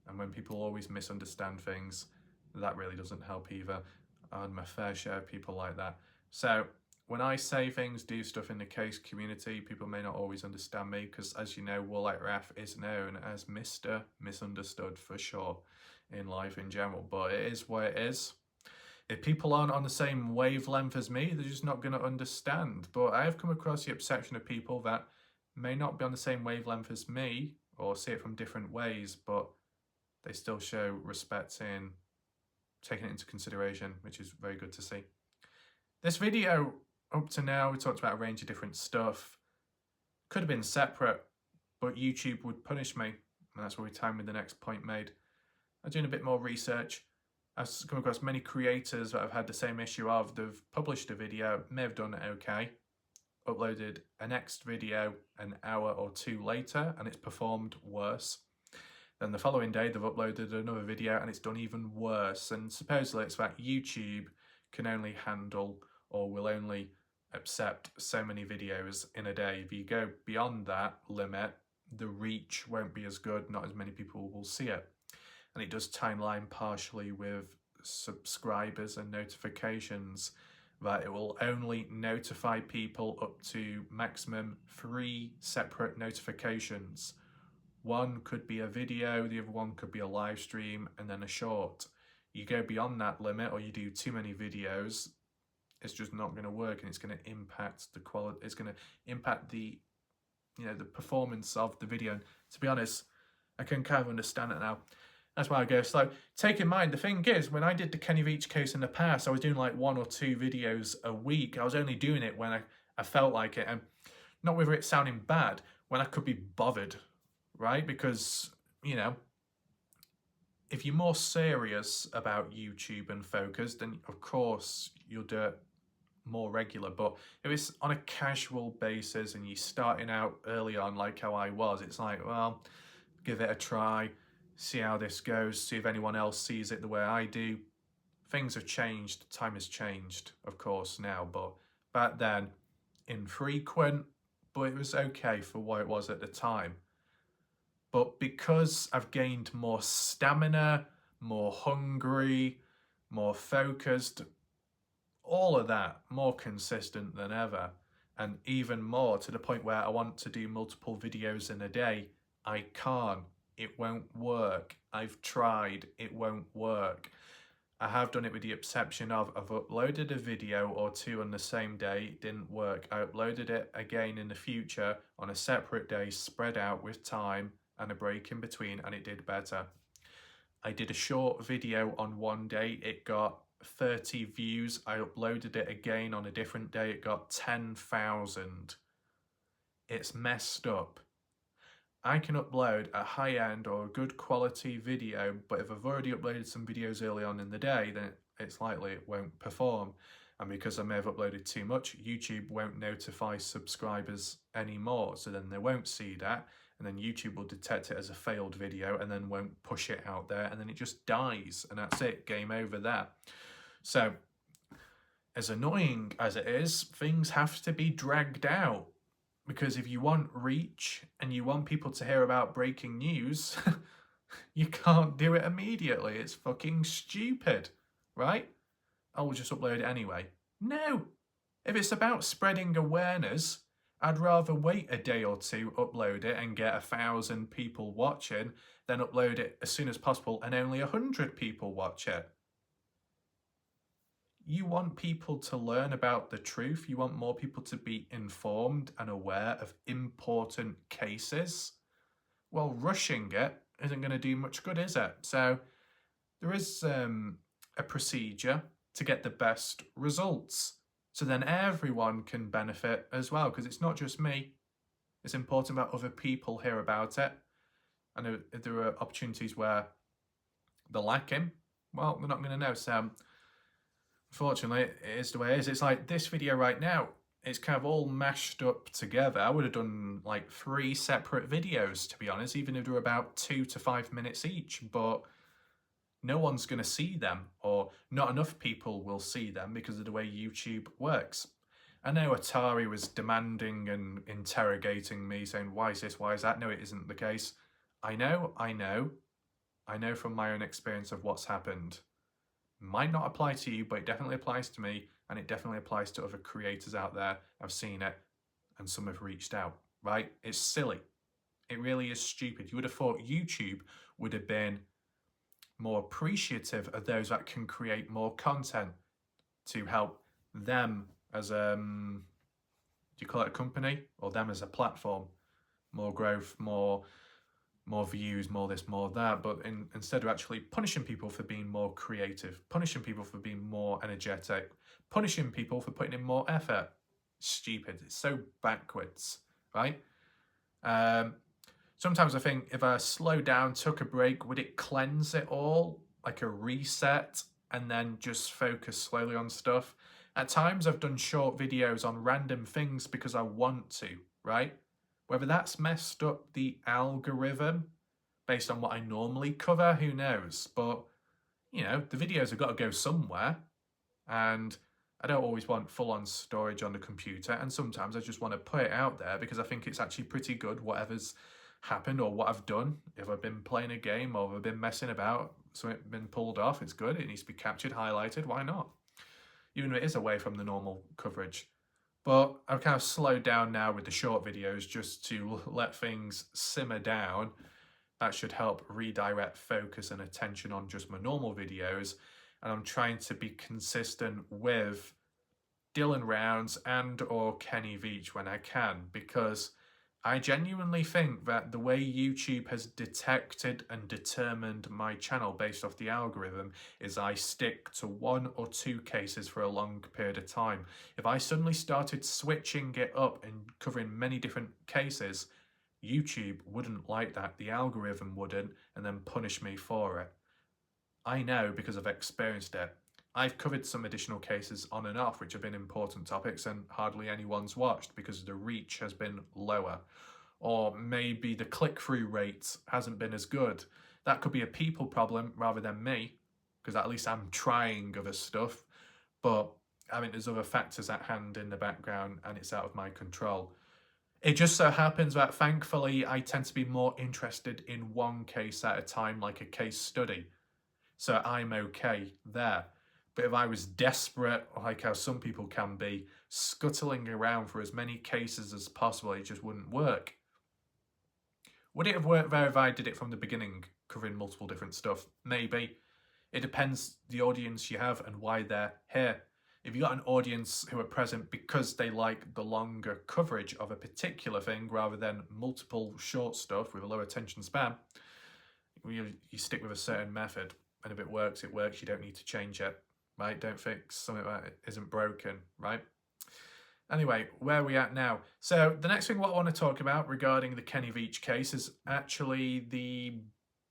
And when people always misunderstand things, that really doesn't help either. I'm a fair share of people like that. So when I say things, do stuff in the case community, people may not always understand me, because as you know, Warlight Raph is known as Mr. Misunderstood for sure in life in general, but it is what it is. If people aren't on the same wavelength as me, they're just not going to understand. But I have come across the exception of people that may not be on the same wavelength as me or see it from different ways, but they still show respect in taking it into consideration, which is very good to see. This video, up to now, we talked about a range of different stuff. Could have been separate, but YouTube would punish me, and that's where we time with the next point made. I'm doing a bit more research. I've come across many creators that I've had the same issue of. They've published a video, may have done it okay, uploaded a next video an hour or two later, and it's performed worse. Then the following day, they've uploaded another video, and it's done even worse. And supposedly it's that YouTube can only handle or will only accept so many videos in a day. If you go beyond that limit, the reach won't be as good, not as many people will see it. And it does timeline partially with subscribers and notifications, that it will only notify people up to maximum 3 separate notifications. One could be a video, the other one could be a live stream, and then a short. You go beyond that limit or you do too many videos, it's just not going to work, and it's going to impact the quality, it's going to impact the, you know, the performance of the video. And to be honest, I can kind of understand it now. That's why I go slow. Take in mind, the thing is, when I did the Kenny Veach case in the past, I was doing like 1 or 2 videos a week. I was only doing it when I felt like it, and not whether it's sounding bad, when I could be bothered, right? Because, you know, if you're more serious about YouTube and focused, then of course you'll do it more regular. But if it's on a casual basis and you're starting out early on like how I was, it's like, well, give it a try, see how this goes, see if anyone else sees it the way I do. Things have changed, time has changed, of course, now, but back then, infrequent, but it was okay for what it was at the time. But because I've gained more stamina, more hungry, more focused, all of that more consistent than ever, and even more to the point where I want to do multiple videos in a day. I can't. It won't work. I've tried. It won't work. I have done it with the exception of I've uploaded a video or two on the same day, it didn't work. I uploaded it again in the future on a separate day, spread out with time and a break in between, and it did better. I did a short video on one day, it got 30 views. I uploaded it again on a different day, it got 10,000. It's messed up. I can upload a high-end or a good quality video, but if I've already uploaded some videos early on in the day, then it's likely it won't perform. And because I may have uploaded too much, YouTube won't notify subscribers anymore, so then they won't see that, and then YouTube will detect it as a failed video and then won't push it out there, and then it just dies, and that's it, game over there. So, as annoying as it is, things have to be dragged out. Because if you want reach and you want people to hear about breaking news, you can't do it immediately. It's fucking stupid, right? I will just upload it anyway. No. If it's about spreading awareness, I'd rather wait a day or two, upload it and get 1,000 people watching, than upload it as soon as possible and only 100 people watch it. You want people to learn about the truth. You want more people to be informed and aware of important cases. Well, rushing it isn't going to do much good, is it? So there is a procedure to get the best results. So then everyone can benefit as well, because it's not just me. It's important that other people hear about it. And if there are opportunities where they're lacking, well, they're not going to know. So unfortunately, it is the way it is. It's like this video right now, it's kind of all mashed up together. I would have done like 3 separate videos, to be honest, even if they were about 2 to 5 minutes each, but no one's going to see them, or not enough people will see them because of the way YouTube works. I know Atari was demanding and interrogating me, saying, why is this, why is that? No, it isn't the case. I know from my own experience of what's happened. Might not apply to you, but it definitely applies to me, and it definitely applies to other creators out there. I've seen it, and some have reached out, right? It's silly. It really is stupid. You would have thought YouTube would have been more appreciative of those that can create more content to help them as do you call it a company, or them as a platform? More growth, more views, more this, more that, but instead of actually punishing people for being more creative, punishing people for being more energetic, punishing people for putting in more effort. Stupid. It's so backwards, right? Sometimes I think if I slow down, took a break, would it cleanse it all? Like a reset, and then just focus slowly on stuff? At times I've done short videos on random things because I want to, right? Whether that's messed up the algorithm based on what I normally cover, who knows? But, you know, the videos have got to go somewhere. And I don't always want full-on storage on the computer. And sometimes I just want to put it out there because I think it's actually pretty good, whatever's happened or what I've done. If I've been playing a game or I've been messing about, so it's been pulled off, it's good. It needs to be captured, highlighted. Why not? Even if it is away from the normal coverage. But I've kind of slowed down now with the short videos just to let things simmer down. That should help redirect focus and attention on just my normal videos. And I'm trying to be consistent with Dylan Rounds and or Kenny Veach when I can, because I genuinely think that the way YouTube has detected and determined my channel based off the algorithm is I stick to 1 or 2 cases for a long period of time. If I suddenly started switching it up and covering many different cases, YouTube wouldn't like that, the algorithm wouldn't, and then punish me for it. I know because I've experienced it. I've covered some additional cases on and off which have been important topics and hardly anyone's watched because the reach has been lower. Or maybe the click-through rate hasn't been as good. That could be a people problem rather than me, because at least I'm trying other stuff. But I mean, there's other factors at hand in the background and it's out of my control. It just so happens that thankfully I tend to be more interested in one case at a time, like a case study. So I'm okay there. But if I was desperate, like how some people can be, scuttling around for as many cases as possible, it just wouldn't work. Would it have worked better if I did it from the beginning, covering multiple different stuff? Maybe. It depends the audience you have and why they're here. If you've got an audience who are present because they like the longer coverage of a particular thing rather than multiple short stuff with a low attention span, you stick with a certain method. And if it works, it works. You don't need to change it, right? Don't fix something that isn't broken, right? Anyway, where are we at now? So the next thing what I want to talk about regarding the Kenny Veach case is actually the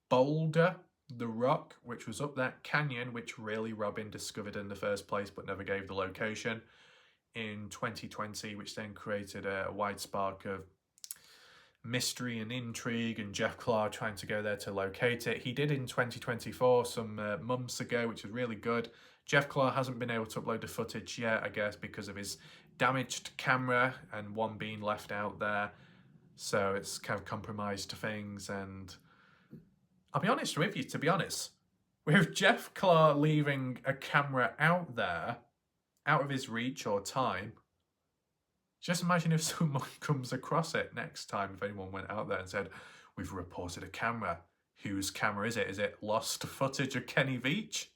boulder, the rock, which was up that canyon, which really Robin discovered in the first place but never gave the location in 2020, which then created a wide spark of mystery and intrigue, and Jeff Clark trying to go there to locate it. He did in 2024, some months ago, which was really good. Jeff Clark hasn't been able to upload the footage yet, I guess, because of his damaged camera and one being left out there. So it's kind of compromised things. And I'll be honest with you, to be honest, with Jeff Clark leaving a camera out there, out of his reach or time, just imagine if someone comes across it next time, if anyone went out there and said, we've reported a camera. Whose camera is it? Is it lost footage of Kenny Veach?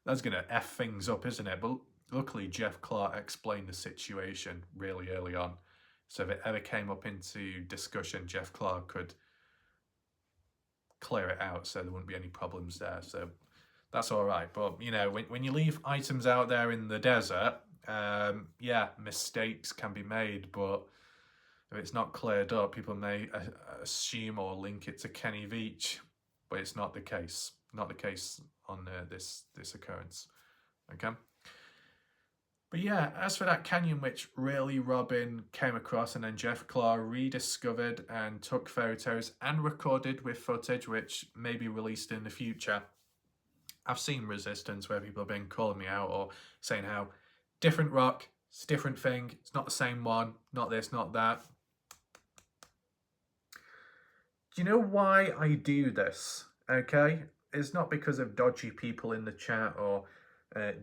That's going to F things up, isn't it? But luckily, Jeff Clark explained the situation really early on. So if it ever came up into discussion, Jeff Clark could clear it out so there wouldn't be any problems there. So that's all right. But, you know, when you leave items out there in the desert, yeah, mistakes can be made, but if it's not cleared up, people may assume or link it to Kenny Veach, but it's not the case. Not the case on this occurrence. Okay. But yeah, as for that canyon, which really Robin came across and then Jeff Clark rediscovered and took photos and recorded with footage, which may be released in the future. I've seen resistance where people have been calling me out or saying how different rock, it's a different thing, it's not the same one, not this, not that. Do you know why I do this? Okay, it's not because of dodgy people in the chat or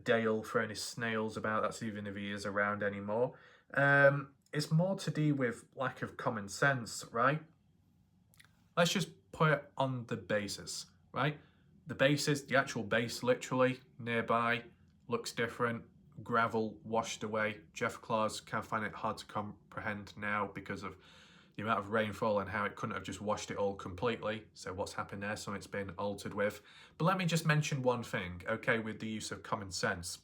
Dale throwing his snails about, that's even if he is around anymore. It's more to do with lack of common sense, right? Let's just put it on the basis, right? The basis, the actual base literally nearby, looks different, gravel washed away. Jeff Clark can find it hard to comprehend now because of the amount of rainfall and how it couldn't have just washed it all completely. So what's happened there? So it's been altered with. But let me just mention one thing, okay, with the use of common sense.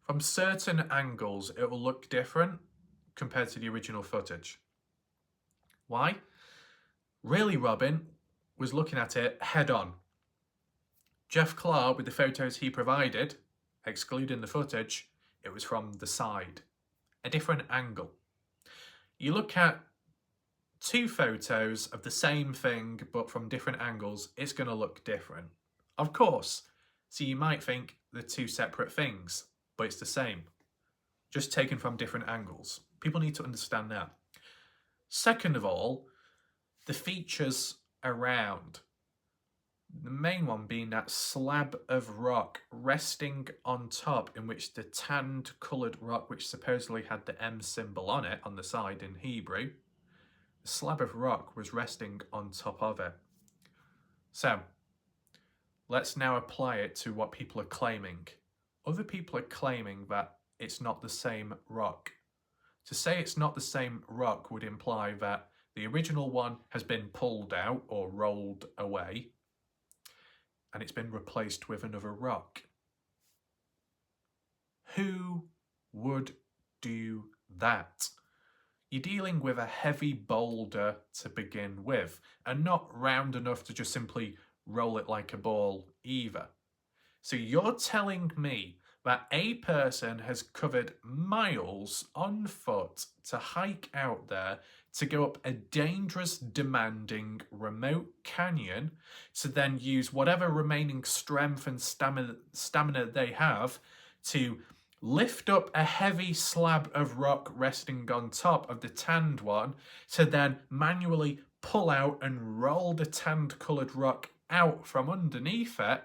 From certain angles, it will look different compared to the original footage. Why? Really, Robin was looking at it head on. Jeff Clark, with the photos he provided, excluding the footage, it was from the side, a different angle. You look at two photos of the same thing, but from different angles, it's going to look different. Of course. So you might think they're two separate things, but it's the same. Just taken from different angles. People need to understand that. Second of all, the features around. The main one being that slab of rock resting on top, in which the tanned coloured rock, which supposedly had the M symbol on it on the side in Hebrew, the slab of rock was resting on top of it. So let's now apply it to what people are claiming. Other people are claiming that it's not the same rock. To say it's not the same rock would imply that the original one has been pulled out or rolled away, and it's been replaced with another rock. Who would do that? You're dealing with a heavy boulder to begin with, and not round enough to just simply roll it like a ball either. So you're telling me that a person has covered miles on foot to hike out there to go up a dangerous, demanding, remote canyon to then use whatever remaining strength and stamina they have to lift up a heavy slab of rock resting on top of the tanned one to then manually pull out and roll the tanned coloured rock out from underneath it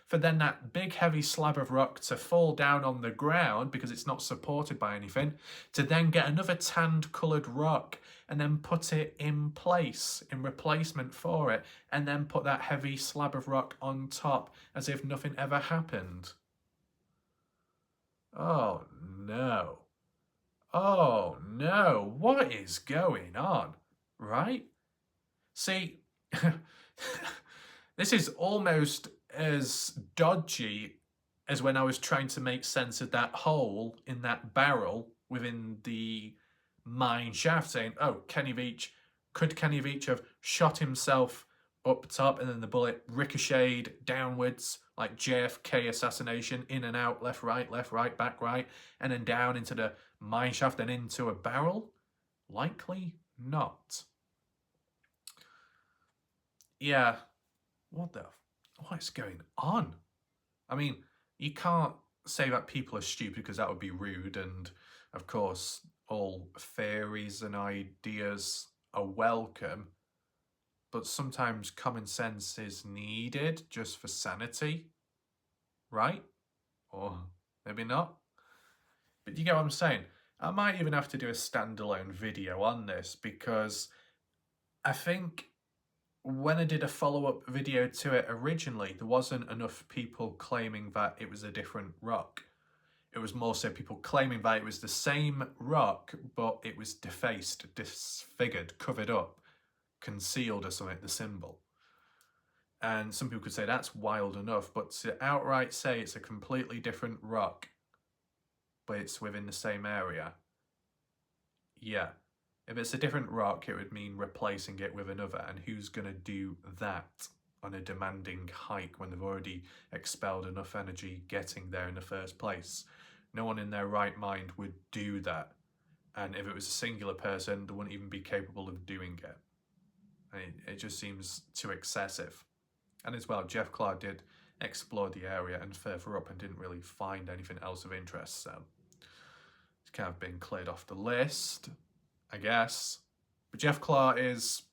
for then that big heavy slab of rock to fall down on the ground because it's not supported by anything, to then get another tanned coloured rock and then put it in place in replacement for it, and then put that heavy slab of rock on top as if nothing ever happened. Oh no. Oh no, what is going on? Right? See, this is almost as dodgy as when I was trying to make sense of that hole in that barrel within the mine shaft, saying, oh, could Kenny Veach have shot himself up top and then the bullet ricocheted downwards like JFK assassination, in and out, left, right, back, right, and then down into the mine shaft and into a barrel? Likely not. Yeah, what's going on? I mean, you can't say that people are stupid because that would be rude, and of course all theories and ideas are welcome, but sometimes common sense is needed just for sanity, right? Or maybe not. But you get what I'm saying? I might even have to do a standalone video on this, because I think when I did a follow-up video to it originally, there wasn't enough people claiming that it was a different rock. It was more so people claiming that it was the same rock, but it was defaced, disfigured, covered up, concealed or something, the symbol. And some people could say that's wild enough, but to outright say it's a completely different rock, but it's within the same area, yeah. If it's a different rock, it would mean replacing it with another, and who's going to do that on a demanding hike when they've already expelled enough energy getting there in the first place? No one in their right mind would do that, and if it was a singular person, they wouldn't even be capable of doing it. I mean, it just seems too excessive. And as well, Jeff Clark did explore the area and further up and didn't really find anything else of interest, so it's kind of been cleared off the list, I guess. But Jeff Clark is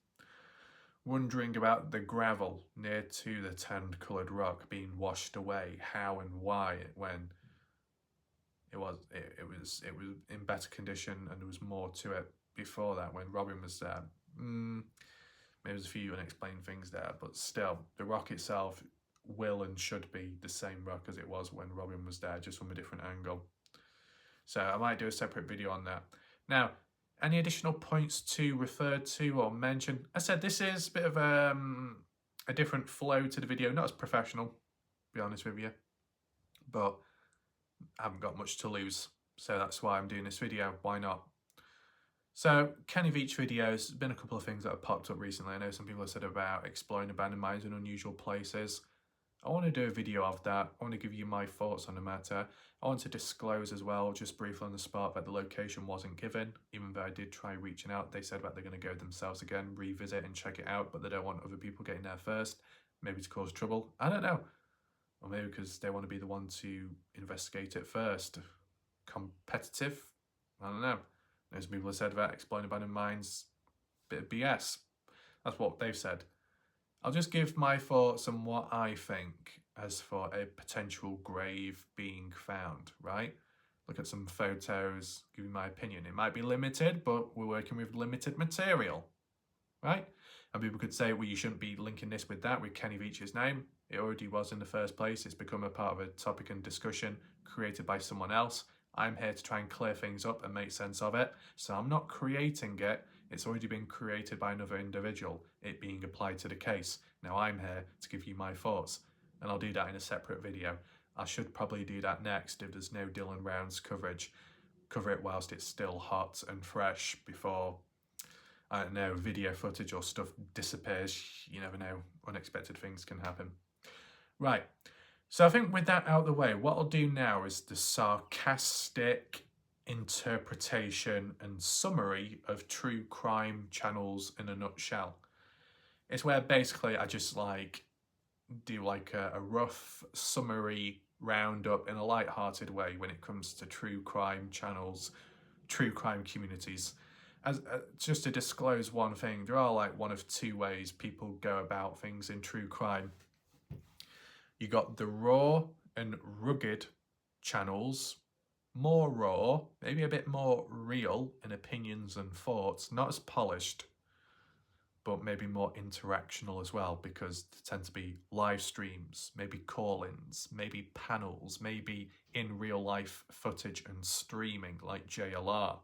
wondering about the gravel near to the tanned coloured rock being washed away, how and why, when it was in better condition and there was more to it before that when Robin was there. Maybe there's a few unexplained things there, but still, the rock itself will and should be the same rock as it was when Robin was there, just from a different angle. So I might do a separate video on that. Now, any additional points to refer to or mention? I said this is a bit of a different flow to the video, not as professional, to be honest with you, but I haven't got much to lose, so that's why I'm doing this video. Why not? So, Kenny Veach videos, there's been a couple of things that have popped up recently. I know some people have said about exploring abandoned mines in unusual places. I want to do a video of that. I want to give you my thoughts on the matter. I want to disclose as well, just briefly on the spot, that the location wasn't given, even though I did try reaching out. They said that they're going to go themselves again, revisit and check it out, but they don't want other people getting there first, maybe to cause trouble. I don't know. Or maybe because they want to be the one to investigate it first. Competitive? I don't know. There's people have said that exploring abandoned mines, bit of BS. That's what they've said. I'll just give my thoughts on what I think as for a potential grave being found, right? Look at some photos, give you my opinion. It might be limited, but we're working with limited material, right? And people could say, well, you shouldn't be linking this with that, with Kenny Veach's name. It already was in the first place. It's become a part of a topic and discussion created by someone else. I'm here to try and clear things up and make sense of it. So I'm not creating it. It's already been created by another individual, it being applied to the case. Now I'm here to give you my thoughts, and I'll do that in a separate video. I should probably do that next if there's no Dylan Rounds coverage. Cover it whilst it's still hot and fresh before, I don't know, video footage or stuff disappears. You never know, unexpected things can happen. Right, so I think with that out of the way, what I'll do now is the sarcastic interpretation and summary of true crime channels in a nutshell. It's where basically I just do a rough summary roundup in a light-hearted way when it comes to true crime channels, true crime communities. As just to disclose one thing, there are one of two ways people go about things in true crime. You got the raw and rugged channels, more raw, maybe a bit more real in opinions and thoughts, not as polished, but maybe more interactional as well, because there tend to be live streams, maybe call-ins, maybe panels, maybe in real life footage and streaming like JLR.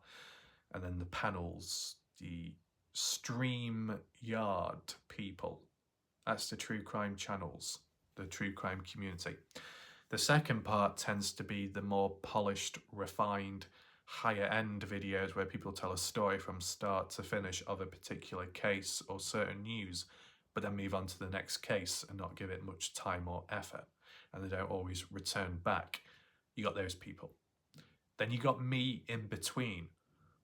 And then the panels, the stream yard people. That's the true crime channels, the true crime community. The second part tends to be the more polished, refined, higher end videos where people tell a story from start to finish of a particular case or certain news, but then move on to the next case and not give it much time or effort. And they don't always return back. You got those people. Then you got me in between,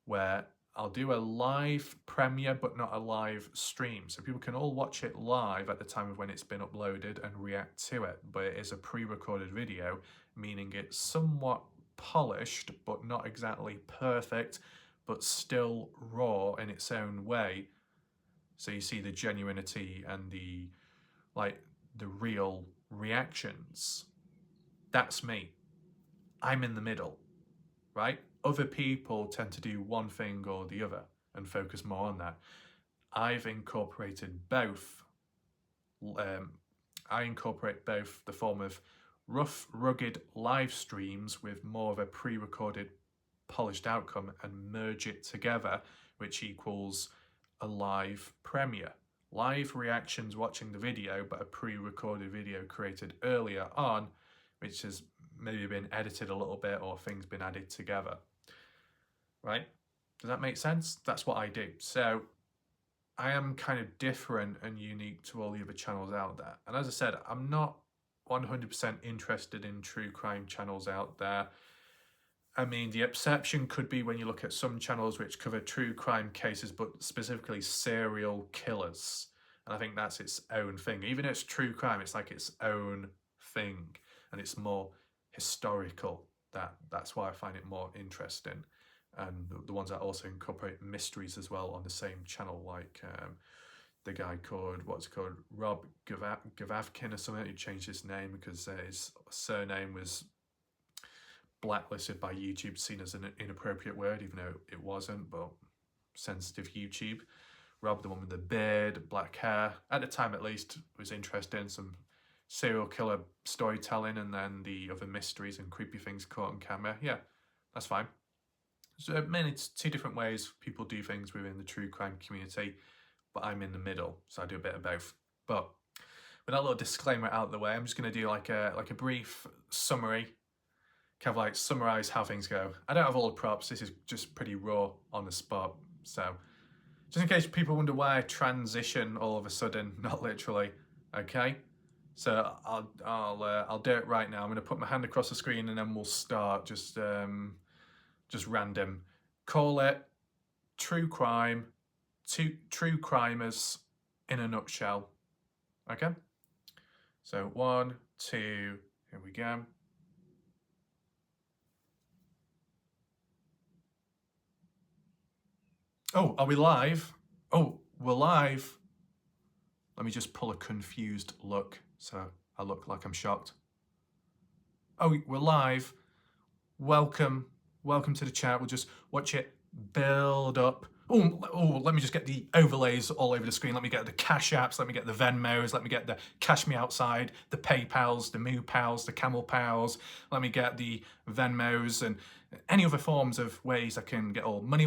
where I'll do a live premiere but not a live stream, so people can all watch it live at the time of when it's been uploaded and react to it, but it is a pre-recorded video, meaning it's somewhat polished but not exactly perfect, but still raw in its own way. So you see the genuinity and the real reactions. That's me. I'm in the middle, right? Other people tend to do one thing or the other and focus more on that. I've incorporated both. I incorporate both the form of rough, rugged live streams with more of a pre-recorded, polished outcome and merge it together, which equals a live premiere. Live reactions watching the video, but a pre-recorded video created earlier on, which has maybe been edited a little bit or things been added together. Right? Does that make sense? That's what I do. So I am kind of different and unique to all the other channels out there. And as I said, I'm not 100% interested in true crime channels out there. I mean, the exception could be when you look at some channels which cover true crime cases, but specifically serial killers. And I think that's its own thing. Even if it's true crime, it's like its own thing. And it's more historical. That's why I find it more interesting. And the ones that also incorporate mysteries as well on the same channel, like the guy called, Rob Gavavkin or something, who changed his name because his surname was blacklisted by YouTube, seen as an inappropriate word, even though it wasn't, but sensitive YouTube. Rob, the one with the beard, black hair, at the time at least, was interested in some serial killer storytelling, and then the other mysteries and creepy things caught on camera. Yeah, that's fine. So I mean, it's two different ways people do things within the true crime community, but I'm in the middle, so I do a bit of both. But with that little disclaimer out of the way, I'm just going to do like a brief summary, kind of like summarize how things go. I don't have all the props. This is just pretty raw on the spot. So just in case people wonder why I transition all of a sudden, not literally, okay? So I'll do it right now. I'm going to put my hand across the screen and then we'll start just random. Call it true crime, true crimers in a nutshell. Okay? So 1, 2, here we go. Oh, are we live? Oh, we're live. Let me just pull a confused look so I look like I'm shocked. Oh, we're live. Welcome to the chat. We'll just watch it build up. Oh, let me just get the overlays all over the screen. Let me get the Cash Apps, let me get the Venmos, let me get the Cash Me Outside, the PayPals, the Moo Pals, the Camel Pals. Let me get the Venmos and any other forms of ways I can get all money.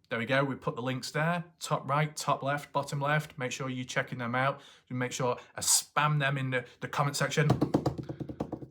There we go. We put the links there, top right, top left, bottom left. Make sure you're checking them out. Make sure I spam them in the comment section.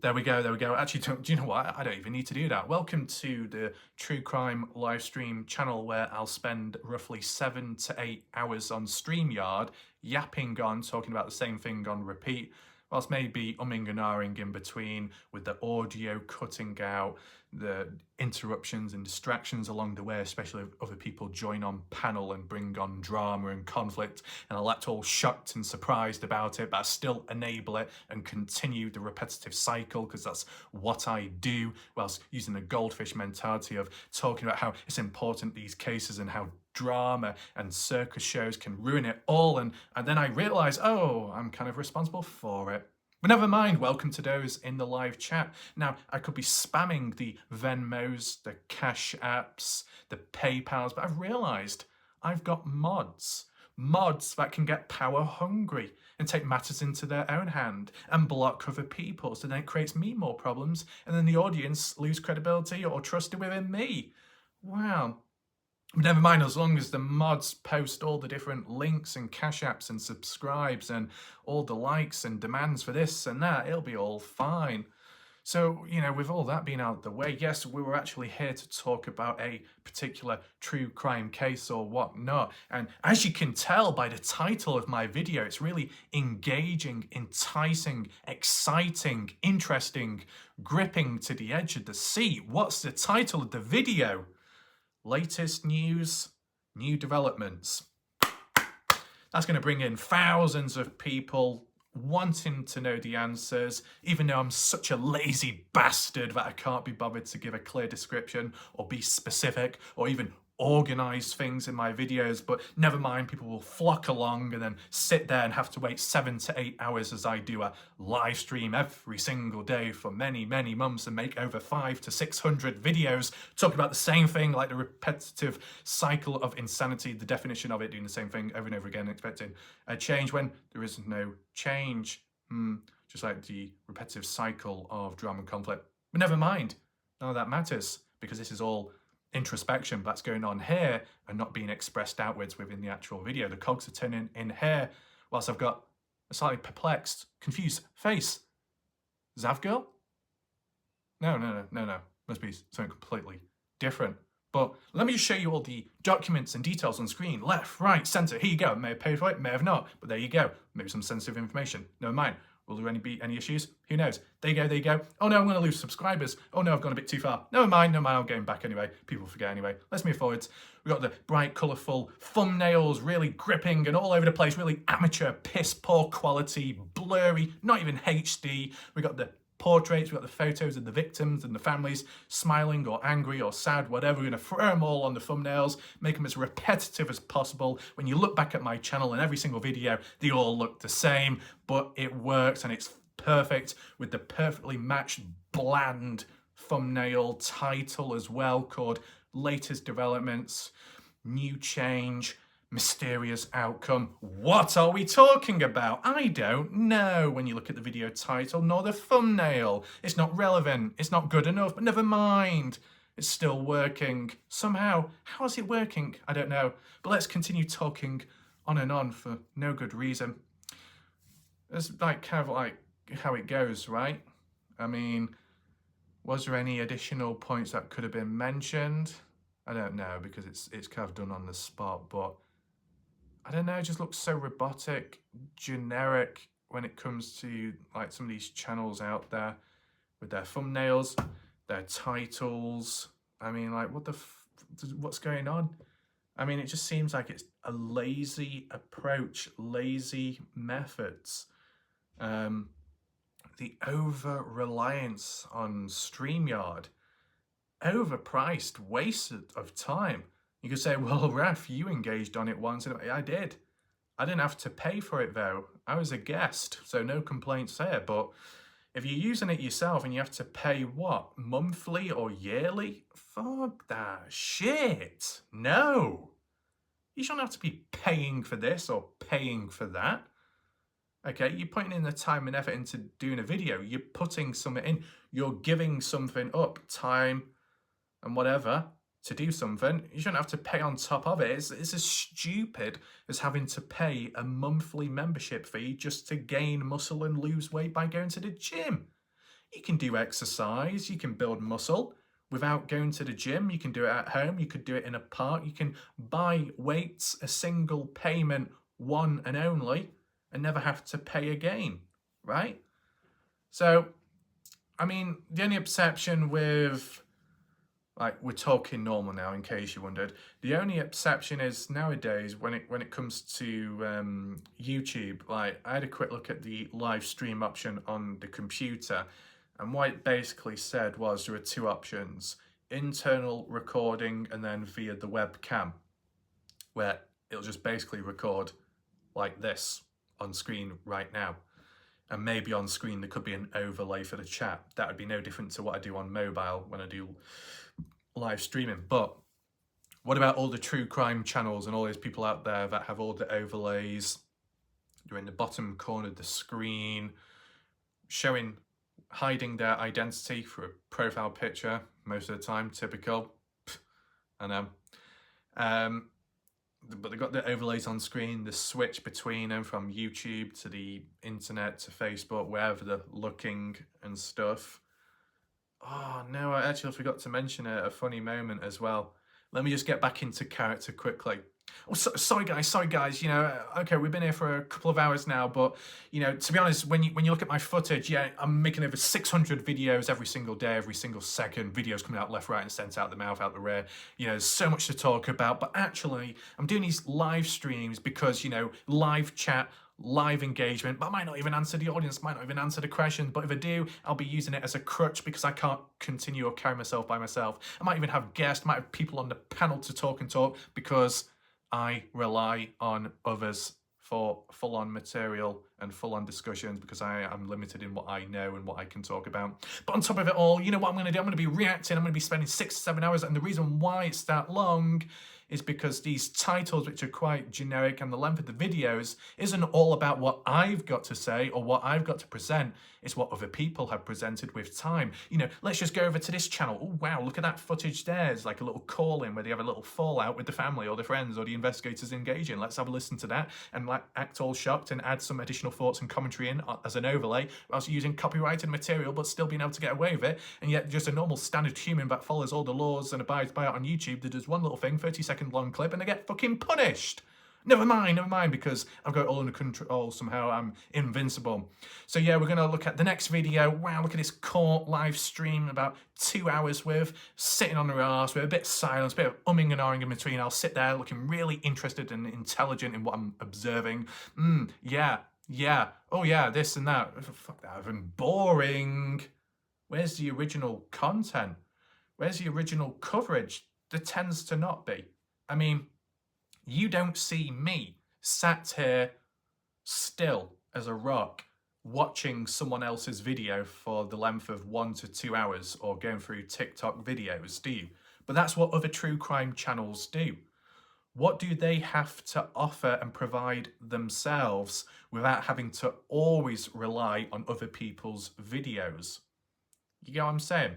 There we go. Actually, do you know what? I don't even need to do that. Welcome to the True Crime live stream channel, where I'll spend roughly 7 to 8 hours on StreamYard, yapping on, talking about the same thing on repeat, whilst maybe umming and ahhing in between with the audio cutting out, the interruptions and distractions along the way, especially if other people join on panel and bring on drama and conflict, and I'll act all shocked and surprised about it, but I still enable it and continue the repetitive cycle, because that's what I do, whilst using the goldfish mentality of talking about how it's important, these cases, and how drama and circus shows can ruin it all, and then I realise, oh, I'm kind of responsible for it. But never mind, welcome to those in the live chat. Now, I could be spamming the Venmos, the Cash Apps, the PayPals, but I've realised I've got mods. Mods that can get power hungry and take matters into their own hand and block other people. So then it creates me more problems, and then the audience lose credibility or trust within me. Wow. But never mind, as long as the mods post all the different links and cash apps and subscribes and all the likes and demands for this and that, it'll be all fine. So, with all that being out of the way, yes, we were actually here to talk about a particular true crime case or whatnot. And as you can tell by the title of my video, it's really engaging, enticing, exciting, interesting, gripping to the edge of the seat. What's the title of the video? Latest news, new developments. That's going to bring in thousands of people wanting to know the answers, even though I'm such a lazy bastard that I can't be bothered to give a clear description or be specific or even organize things in my videos. But never mind, people will flock along and then sit there and have to wait 7 to 8 hours as I do a live stream every single day for many months and make over 500 to 600 videos talking about the same thing, like the repetitive cycle of insanity, the definition of it, doing the same thing over and over again, expecting a change when there is no change. Just like the repetitive cycle of drama and conflict. But never mind, none of that matters, because this is all introspection that's going on here and not being expressed outwards within the actual video. The cogs are turning in here whilst I've got a slightly perplexed, confused face. Zav girl? No. Must be something completely different. But let me just show you all the documents and details on screen. Left, right, center. Here you go. May have paid for it, may have not. But there you go. Maybe some sensitive information. Never mind. Will there be any issues? Who knows? There you go. Oh no, I'm going to lose subscribers. Oh no, I've gone a bit too far. Never mind, I'm going back anyway. People forget anyway. Let's move forwards. We've got the bright, colourful thumbnails, really gripping and all over the place, really amateur, piss poor quality, blurry, not even HD. We've got the portraits, we've got the photos of the victims and the families smiling or angry or sad, whatever. We're going to throw them all on the thumbnails, make them as repetitive as possible. When you look back at my channel and every single video, they all look the same, but it works and it's perfect with the perfectly matched bland thumbnail title as well, called Latest Developments, New Change, Mysterious Outcome. What are we talking about? I don't know when you look at the video title nor the thumbnail. It's not relevant, it's not good enough, but never mind. It's still working. Somehow. How is it working? I don't know. But let's continue talking on and on for no good reason. It's kind of like how it goes, right? I mean, was there any additional points that could have been mentioned? I don't know, because it's kind of done on the spot, but I don't know, it just looks so robotic, generic when it comes to like some of these channels out there with their thumbnails, their titles. I mean, like, what's going on? I mean, it just seems like it's a lazy approach, lazy methods. The over-reliance on StreamYard, overpriced, wasted of time. You could say, well, Raf, you engaged on it once. And I did. I didn't have to pay for it, though. I was a guest, so no complaints there. But if you're using it yourself and you have to pay, what, monthly or yearly? Fuck that shit. No. You shouldn't have to be paying for this or paying for that. Okay, you're putting in the time and effort into doing a video. You're putting something in. You're giving something up, time and whatever, to do something. You shouldn't have to pay on top of it. It's as stupid as having to pay a monthly membership fee just to gain muscle and lose weight by going to the gym. You can do exercise, you can build muscle without going to the gym. You can do it at home, you could do it in a park. You can buy weights, a single payment, one and only, and never have to pay again, right? So, I mean, the only exception with, like, we're talking normal now, in case you wondered. The only exception is nowadays when it comes to YouTube. Like, I had a quick look at the live stream option on the computer, and what it basically said was there are two options: internal recording and then via the webcam, where it'll just basically record like this on screen right now. And maybe on screen there could be an overlay for the chat. That would be no different to what I do on mobile when I do live streaming. But what about all the true crime channels and all those people out there that have all the overlays? They're in the bottom corner of the screen, hiding their identity for a profile picture most of the time, typical. I know. But they've got the overlays on screen, the switch between them from YouTube to the internet to Facebook, wherever they're looking and stuff. Oh no, I actually forgot to mention a funny moment as well. Let me just get back into character quickly. Oh, sorry guys, you know, okay, we've been here for a couple of hours now, but, you know, to be honest, when you look at my footage, yeah, I'm making over 600 videos every single day, every single second, videos coming out left, right, and centre, out the mouth, out the rear, you know, there's so much to talk about, but actually, I'm doing these live streams because, you know, live chat, live engagement, but I might not even answer the audience, might not even answer the question, but if I do, I'll be using it as a crutch because I can't continue or carry myself by myself. I might even have guests, might have people on the panel to talk because I rely on others for full-on material and full-on discussions because I am limited in what I know and what I can talk about. But on top of it all, you know what I'm going to do? I'm going to be reacting. I'm going to be spending 6 to 7 hours, and the reason why it's that long is because these titles, which are quite generic, and the length of the videos isn't all about what I've got to say or what I've got to present. It's what other people have presented with time. You know, let's just go over to this channel. Oh, wow, look at that footage there. It's like a little call-in where they have a little fallout with the family or the friends or the investigators engaging. Let's have a listen to that and like act all shocked and add some additional thoughts and commentary in as an overlay, whilst using copyrighted material but still being able to get away with it. And yet just a normal standard human that follows all the laws and abides by it on YouTube that does one little thing, 30-second long clip, and they get fucking punished. Never mind, because I've got it all under control. Somehow I'm invincible. So yeah, we're going to look at the next video. Wow, look at this court live stream, about 2 hours with, sitting on their arse with a bit of silence, a bit of umming and ahhing in between. I'll sit there looking really interested and intelligent in what I'm observing. Yeah, oh yeah, this and that. Fuck that, even boring. Where's the original content? Where's the original coverage? There tends to not be. I mean, you don't see me sat here still as a rock watching someone else's video for the length of 1 to 2 hours or going through TikTok videos, do you? But that's what other true crime channels do. What do they have to offer and provide themselves without having to always rely on other people's videos? You get what I'm saying?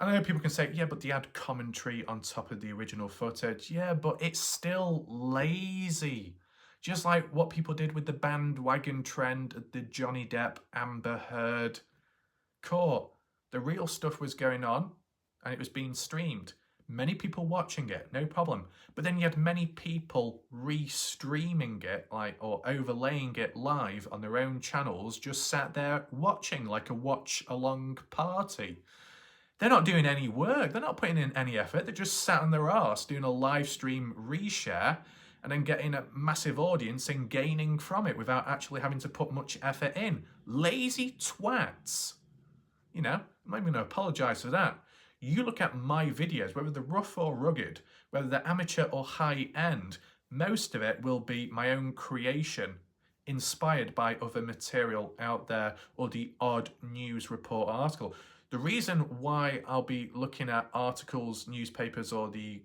I know people can say, yeah, but they add commentary on top of the original footage. Yeah, but it's still lazy. Just like what people did with the bandwagon trend at the Johnny Depp Amber Heard court. The real stuff was going on and it was being streamed. Many people watching it, no problem. But then you had many people re-streaming it, or overlaying it live on their own channels, just sat there watching like a watch-along party. They're not doing any work. They're not putting in any effort. They're just sat on their arse doing a live stream reshare and then getting a massive audience and gaining from it without actually having to put much effort in. Lazy twats. You know, I'm not even going to apologise for that. You look at my videos, whether they're rough or rugged, whether they're amateur or high-end, most of it will be my own creation, inspired by other material out there or the odd news report article. The reason why I'll be looking at articles, newspapers, or the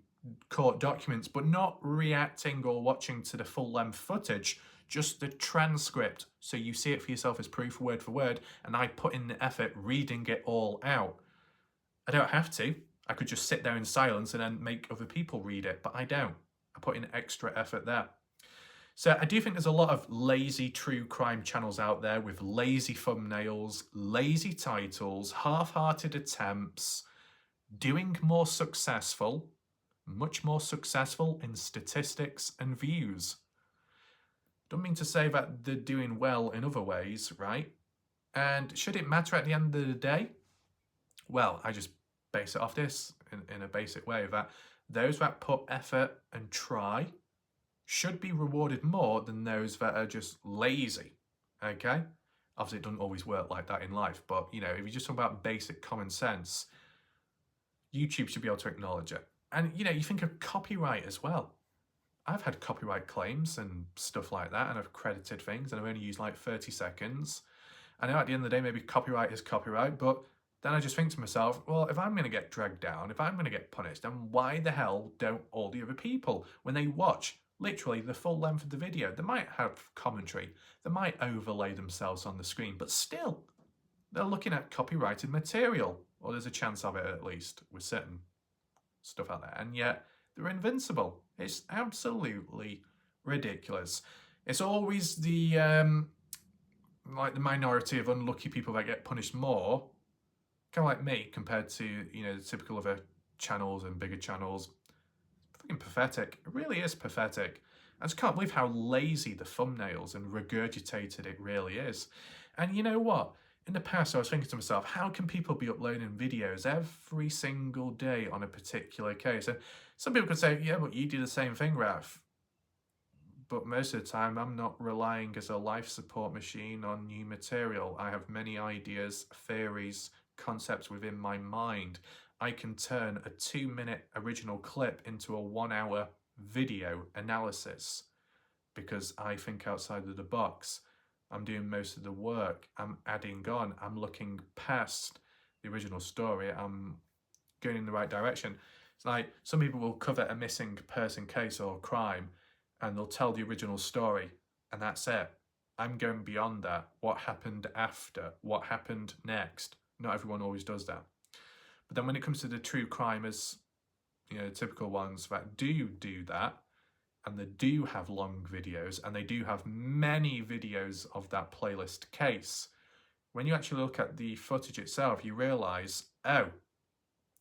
court documents, but not reacting or watching to the full-length footage, just the transcript, so you see it for yourself as proof, word for word, and I put in the effort reading it all out. I don't have to. I could just sit there in silence and then make other people read it, but I don't. I put in extra effort there. So I do think there's a lot of lazy true crime channels out there with lazy thumbnails, lazy titles, half-hearted attempts, doing more successful, much more successful in statistics and views. Don't mean to say that they're doing well in other ways, right? And should it matter at the end of the day? Well, I just base it off this in a basic way, that those that put effort and try should be rewarded more than those that are just lazy, okay? Obviously, it doesn't always work like that in life, but, you know, if you just talk about basic common sense, YouTube should be able to acknowledge it. And, you know, you think of copyright as well. I've had copyright claims and stuff like that, and I've credited things, and I've only used like 30 seconds. I know at the end of the day, maybe copyright is copyright, but then I just think to myself, well, if I'm going to get dragged down, if I'm going to get punished, then why the hell don't all the other people, when they watch literally the full length of the video, they might have commentary, they might overlay themselves on the screen, but still, they're looking at copyrighted material, or there's a chance of it at least with certain stuff out there, and yet they're invincible. It's absolutely ridiculous. It's always the like the minority of unlucky people that get punished more, kind of like me compared to, you know, the typical other channels and bigger channels. Fucking pathetic. It really is pathetic. I just can't believe how lazy the thumbnails and regurgitated it really is. And you know what? In the past, I was thinking to myself, how can people be uploading videos every single day on a particular case? And some people could say, yeah, but you do the same thing, Raf. But most of the time, I'm not relying as a life support machine on new material. I have many ideas, theories, concepts within my mind. I can turn a 2-minute original clip into a 1-hour video analysis because I think outside of the box. I'm doing most of the work. I'm adding on. I'm looking past the original story. I'm going in the right direction. It's like some people will cover a missing person case or crime and they'll tell the original story and that's it. I'm going beyond that. What happened after? What happened next? Not everyone always does that. But then when it comes to the true crimers, you know, typical ones that do that, and they do have long videos, and they do have many videos of that playlist case, when you actually look at the footage itself, you realise, oh,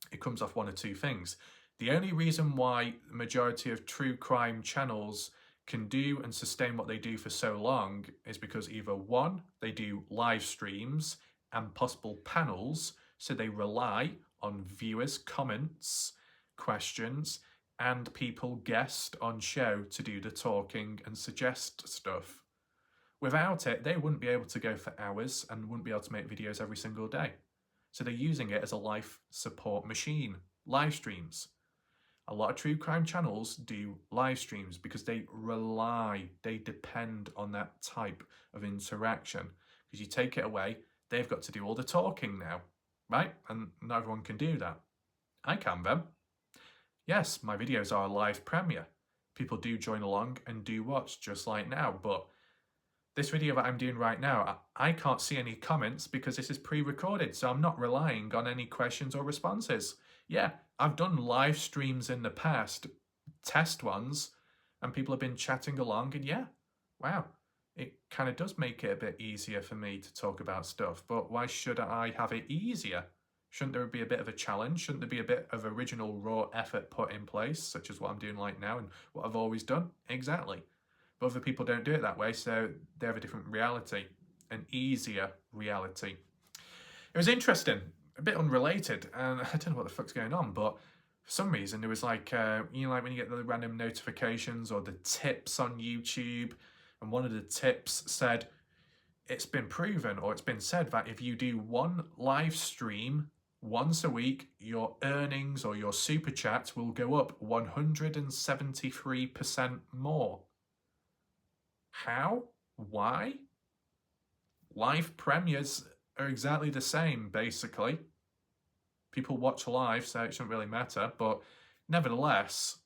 it comes off one or two things. The only reason why the majority of true crime channels can do and sustain what they do for so long is because either one, they do live streams and possible panels, so they rely on viewers' comments, questions, and people guest on show to do the talking and suggest stuff. Without it, they wouldn't be able to go for hours and wouldn't be able to make videos every single day. So they're using it as a life support machine, live streams. A lot of true crime channels do live streams because they depend on that type of interaction. Because you take it away, they've got to do all the talking now, right? And not everyone can do that. I can then. Yes, my videos are a live premiere. People do join along and do watch, just like now, but this video that I'm doing right now, I can't see any comments because this is pre-recorded, so I'm not relying on any questions or responses. Yeah, I've done live streams in the past, test ones, and people have been chatting along, and yeah, wow, it kind of does make it a bit easier for me to talk about stuff, but why should I have it easier? Shouldn't there be a bit of a challenge? Shouldn't there be a bit of original raw effort put in place, such as what I'm doing right now and what I've always done? Exactly. But other people don't do it that way, so they have a different reality, an easier reality. It was interesting, a bit unrelated, and I don't know what the fuck's going on, but for some reason there was like, you know, like when you get the random notifications or the tips on YouTube, and one of the tips said, it's been proven or it's been said that if you do one live stream once a week, your earnings or your super chats will go up 173% more. How? Why? Live premieres are exactly the same, basically. People watch live, so it shouldn't really matter, but nevertheless,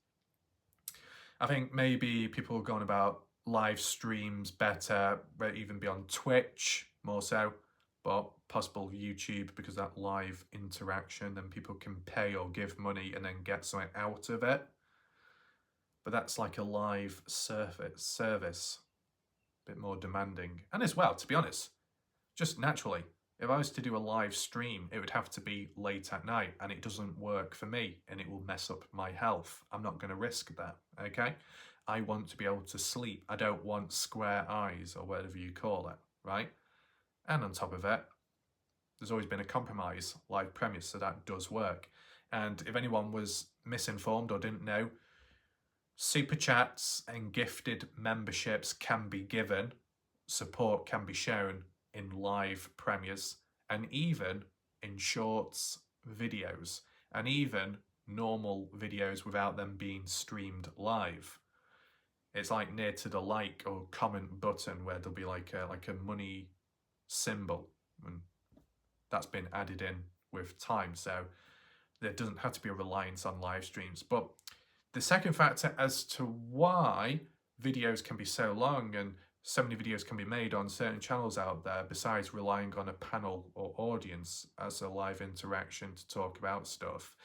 I think maybe people have gone about live streams better, even beyond Twitch, more so, but possible YouTube because that live interaction, then people can pay or give money and then get something out of it. But that's like a live service, a bit more demanding. And as well, to be honest, just naturally, if I was to do a live stream, it would have to be late at night, and it doesn't work for me, and it will mess up my health. I'm not going to risk that, okay? I want to be able to sleep. I don't want square eyes, or whatever you call it, right? And on top of it, there's always been a compromise, live premiere, so that does work. And if anyone was misinformed or didn't know, super chats and gifted memberships can be given, support can be shown in live premieres, and even in shorts videos, and even normal videos without them being streamed live. It's like near to the like or comment button where there'll be like a money symbol. And that's been added in with time, so there doesn't have to be a reliance on live streams. But the second factor as to why videos can be so long and so many videos can be made on certain channels out there, besides relying on a panel or audience as a live interaction to talk about stuff,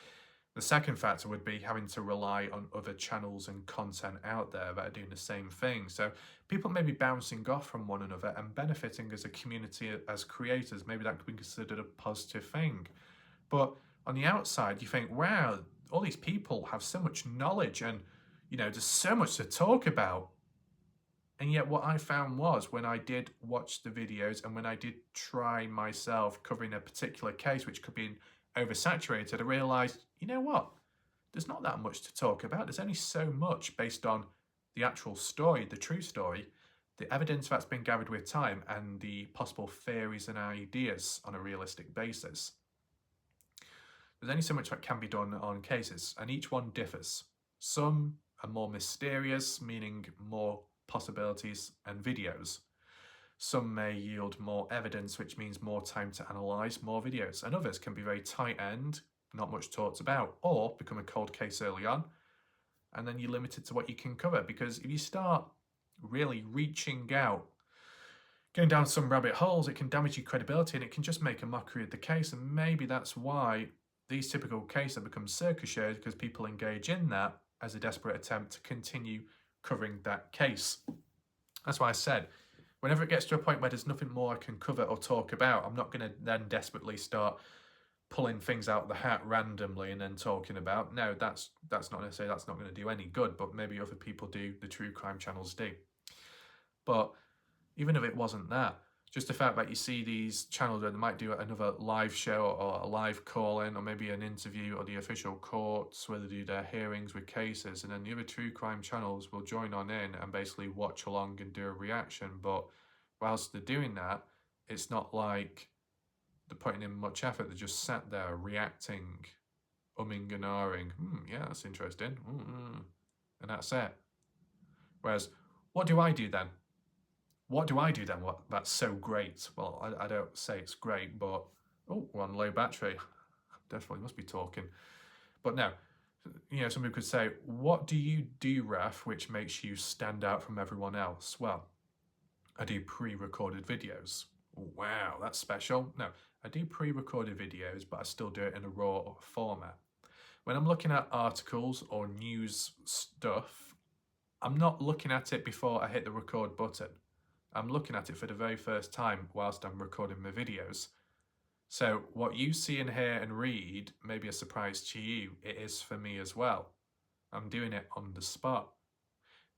the second factor would be having to rely on other channels and content out there that are doing the same thing. So people may be bouncing off from one another and benefiting as a community as creators. Maybe that could be considered a positive thing. But on the outside, you think, wow, all these people have so much knowledge and, there's so much to talk about. And yet what I found was when I did watch the videos and when I did try myself covering a particular case, which could be oversaturated, I realised, you know what? There's not that much to talk about. There's only so much based on the actual story, the true story, the evidence that's been gathered with time, and the possible theories and ideas on a realistic basis. There's only so much that can be done on cases, and each one differs. Some are more mysterious, meaning more possibilities and videos. Some may yield more evidence, which means more time to analyse more videos, and others can be very tight-end, not much talked about, or become a cold case early on, and then you're limited to what you can cover, because if you start really reaching out, going down some rabbit holes, it can damage your credibility and it can just make a mockery of the case. And maybe that's why these typical cases have become circus shows, because people engage in that as a desperate attempt to continue covering that case. That's why I said, whenever it gets to a point where there's nothing more I can cover or talk about, I'm not going to then desperately start pulling things out of the hat randomly and then talking about. No, that's not necessarily, that's not going to do any good, but maybe other people do, the true crime channels do. But even if it wasn't that, just the fact that you see these channels where they might do another live show or a live call-in or maybe an interview or the official courts where they do their hearings with cases, and then the other true crime channels will join on in and basically watch along and do a reaction. But whilst they're doing that, it's not like they're putting in much effort. They're just sat there reacting, umming and ahhing. Yeah, that's interesting. And that's it. Whereas, what do I do then? What do I do then? That's so great? Well, I don't say it's great, but we're on low battery. Definitely must be talking. But no, some people could say, what do you do, Raf, which makes you stand out from everyone else? Well, I do pre-recorded videos. Wow, that's special. No, I do pre-recorded videos, but I still do it in a raw format. When I'm looking at articles or news stuff, I'm not looking at it before I hit the record button. I'm looking at it for the very first time whilst I'm recording my videos. So what you see and hear and read may be a surprise to you. It is for me as well. I'm doing it on the spot.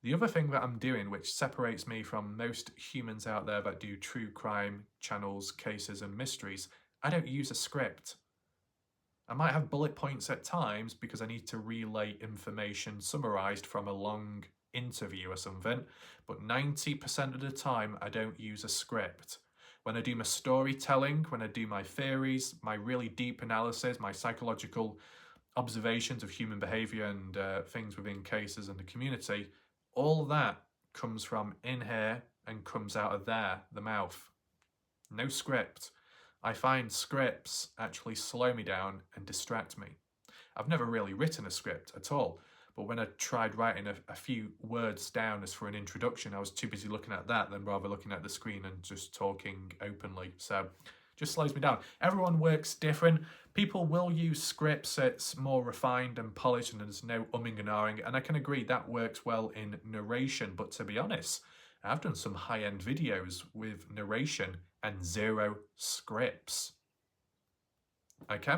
The other thing that I'm doing, which separates me from most humans out there that do true crime channels, cases and mysteries, I don't use a script. I might have bullet points at times because I need to relay information summarised from a long interview or something, but 90% of the time I don't use a script. When I do my storytelling, when I do my theories, my really deep analysis, my psychological observations of human behaviour and things within cases and the community, all that comes from in here and comes out of there, the mouth. No script. I find scripts actually slow me down and distract me. I've never really written a script at all, but when I tried writing a few words down as for an introduction, I was too busy looking at that than rather looking at the screen and just talking openly. So just slows me down. Everyone works different. People will use scripts. It's more refined and polished and there's no umming and ahhing. And I can agree that works well in narration. But to be honest, I've done some high-end videos with narration and zero scripts. Okay?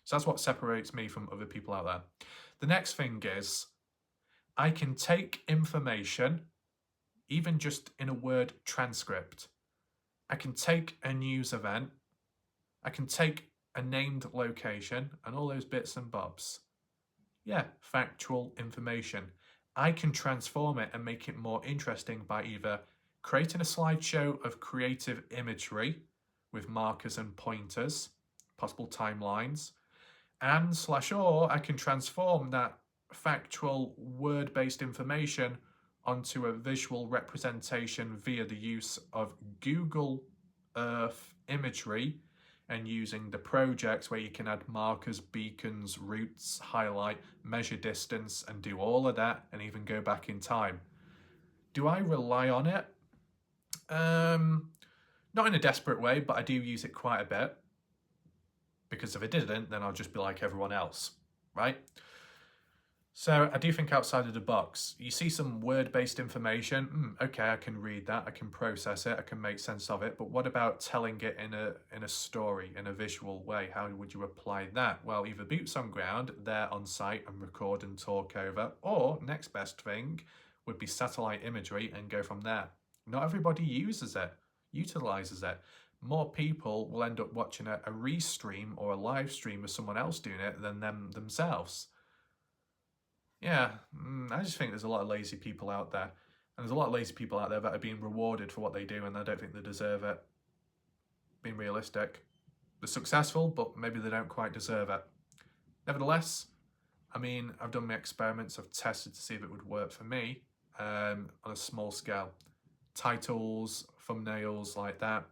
So that's what separates me from other people out there. The next thing is, I can take information, even just in a word transcript. I can take a news event. I can take a named location and all those bits and bobs. Yeah, factual information. I can transform it and make it more interesting by either creating a slideshow of creative imagery with markers and pointers, possible timelines, and or I can transform that factual word-based information onto a visual representation via the use of Google Earth imagery and using the projects where you can add markers, beacons, routes, highlight, measure distance, and do all of that, and even go back in time. Do I rely on it? Not in a desperate way, but I do use it quite a bit. Because if I didn't, then I'll just be like everyone else, right? So I do think outside of the box. You see some word-based information. Okay, I can read that. I can process it. I can make sense of it. But what about telling it in a story, in a visual way? How would you apply that? Well, either boots on ground, they're on site and record and talk over, or next best thing would be satellite imagery and go from there. Not everybody utilizes it. More people will end up watching a restream or a live stream of someone else doing it than themselves. Yeah, I just think there's a lot of lazy people out there. And there's a lot of lazy people out there that are being rewarded for what they do, and I don't think they deserve it. Being realistic. They're successful, but maybe they don't quite deserve it. Nevertheless, I mean, I've done my experiments. I've tested to see if it would work for me on a small scale. Titles, thumbnails like that.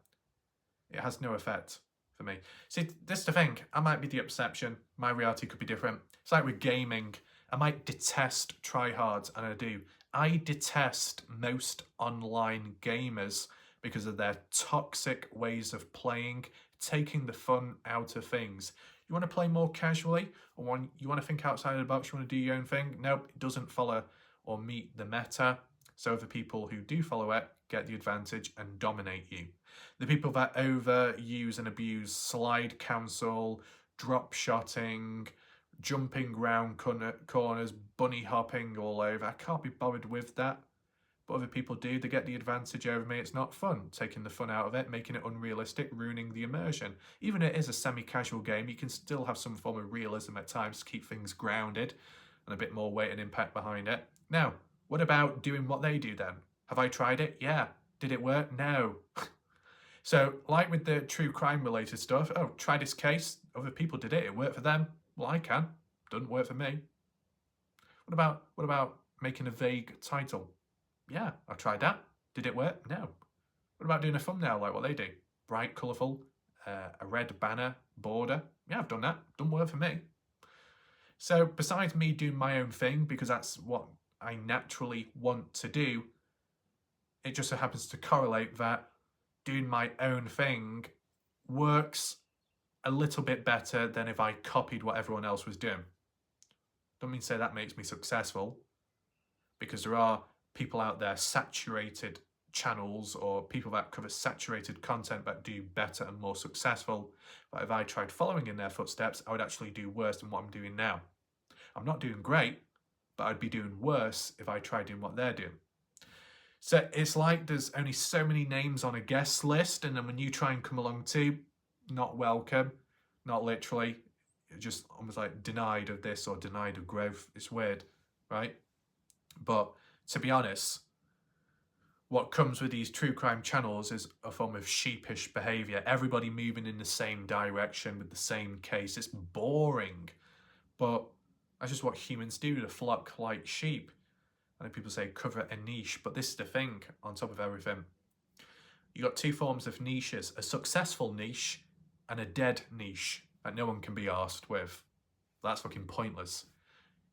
It has no effect for me. See, this is the thing. I might be the exception. My reality could be different. It's like with gaming. I might detest tryhards, and I do. I detest most online gamers because of their toxic ways of playing, taking the fun out of things. You want to play more casually, or you want to think outside of the box, you want to do your own thing? Nope, it doesn't follow or meet the meta. So the people who do follow it get the advantage and dominate you. The people that overuse and abuse slide cancel, drop shotting, jumping round corners, bunny hopping all over. I can't be bothered with that. But other people do. They get the advantage over me. It's not fun. Taking the fun out of it, making it unrealistic, ruining the immersion. Even if it is a semi-casual game, you can still have some form of realism at times to keep things grounded and a bit more weight and impact behind it. Now, what about doing what they do then? Have I tried it? Yeah. Did it work? No. So, like with the true crime related stuff, try this case. Other people did it. It worked for them. Well, I can. Doesn't work for me. What about making a vague title? Yeah, I've tried that. Did it work? No. What about doing a thumbnail like what they do? Bright, colourful, a red banner, border. Yeah, I've done that. Doesn't work for me. So besides me doing my own thing, because that's what I naturally want to do, it just so happens to correlate that doing my own thing works a little bit better than if I copied what everyone else was doing. Don't mean to say that makes me successful, because there are people out there, saturated channels or people that cover saturated content that do better and more successful. But if I tried following in their footsteps, I would actually do worse than what I'm doing now. I'm not doing great, but I'd be doing worse if I tried doing what they're doing. So it's like there's only so many names on a guest list, and then when you try and come along too, not welcome, not literally, just almost like denied of this or denied of growth. It's weird, right? But to be honest, what comes with these true crime channels is a form of sheepish behaviour. Everybody moving in the same direction with the same case. It's boring, but that's just what humans do, to flock like sheep. I know people say cover a niche, but this is the thing on top of everything. You got two forms of niches, a successful niche and a dead niche that no one can be arsed with. That's fucking pointless.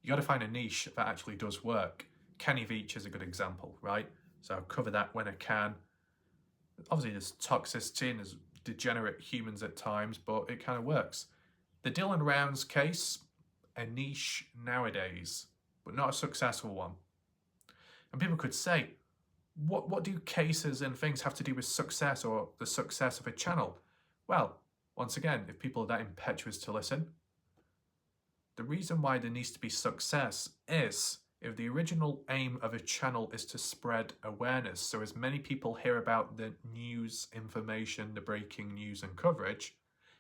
You got to find a niche that actually does work. Kenny Veach is a good example, right? So I'll cover that when I can. Obviously there's toxicity and there's degenerate humans at times, but it kind of works. The Dylan Rounds case, a niche nowadays, but not a successful one. And people could say, what do cases and things have to do with success or the success of a channel? Well, once again, if people are that impetuous to listen, the reason why there needs to be success is if the original aim of a channel is to spread awareness, so as many people hear about the news, information, the breaking news and coverage,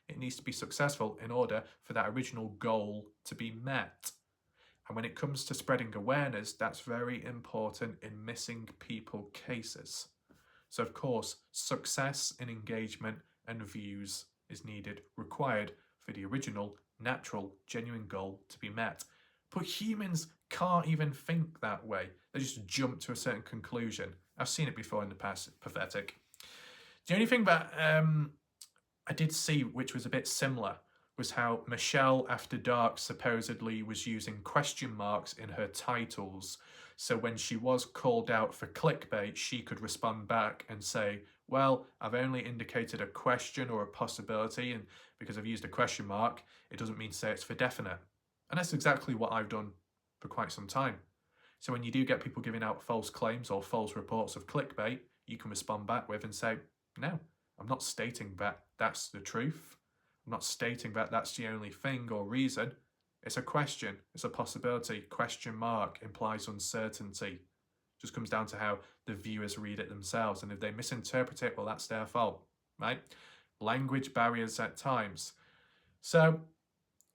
it needs to be successful in order for that original goal to be met. And when it comes to spreading awareness, that's very important in missing people cases. So of course, success in engagement and views is needed, required for the original, natural, genuine goal to be met. But humans can't even think that way. They just jump to a certain conclusion. I've seen it before in the past. It's pathetic. The only thing that I did see, which was a bit similar, was how Michelle After Dark supposedly was using question marks in her titles. So when she was called out for clickbait, she could respond back and say, well, I've only indicated a question or a possibility, and because I've used a question mark, it doesn't mean to say it's for definite. And that's exactly what I've done for quite some time. So when you do get people giving out false claims or false reports of clickbait, you can respond back with and say, no, I'm not stating that that's the truth. I'm not stating that that's the only thing or reason. It's a question. It's a possibility. Question mark implies uncertainty. Just comes down to how the viewers read it themselves. And if they misinterpret it, well, that's their fault, right? Language barriers at times. So,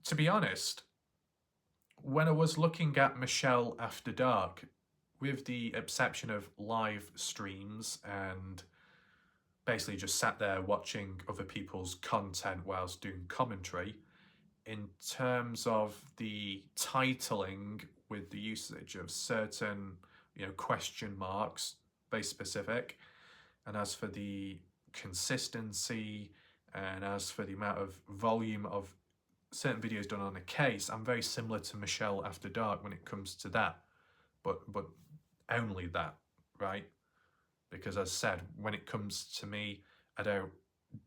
to be honest, when I was looking at Michelle After Dark, with the exception of live streams and basically just sat there watching other people's content whilst doing commentary, in terms of the titling with the usage of certain, question marks, very specific, and as for the consistency and as for the amount of volume of certain videos done on a case, I'm very similar to Michelle After Dark when it comes to that, but only that, right? Because as I said, when it comes to me, I don't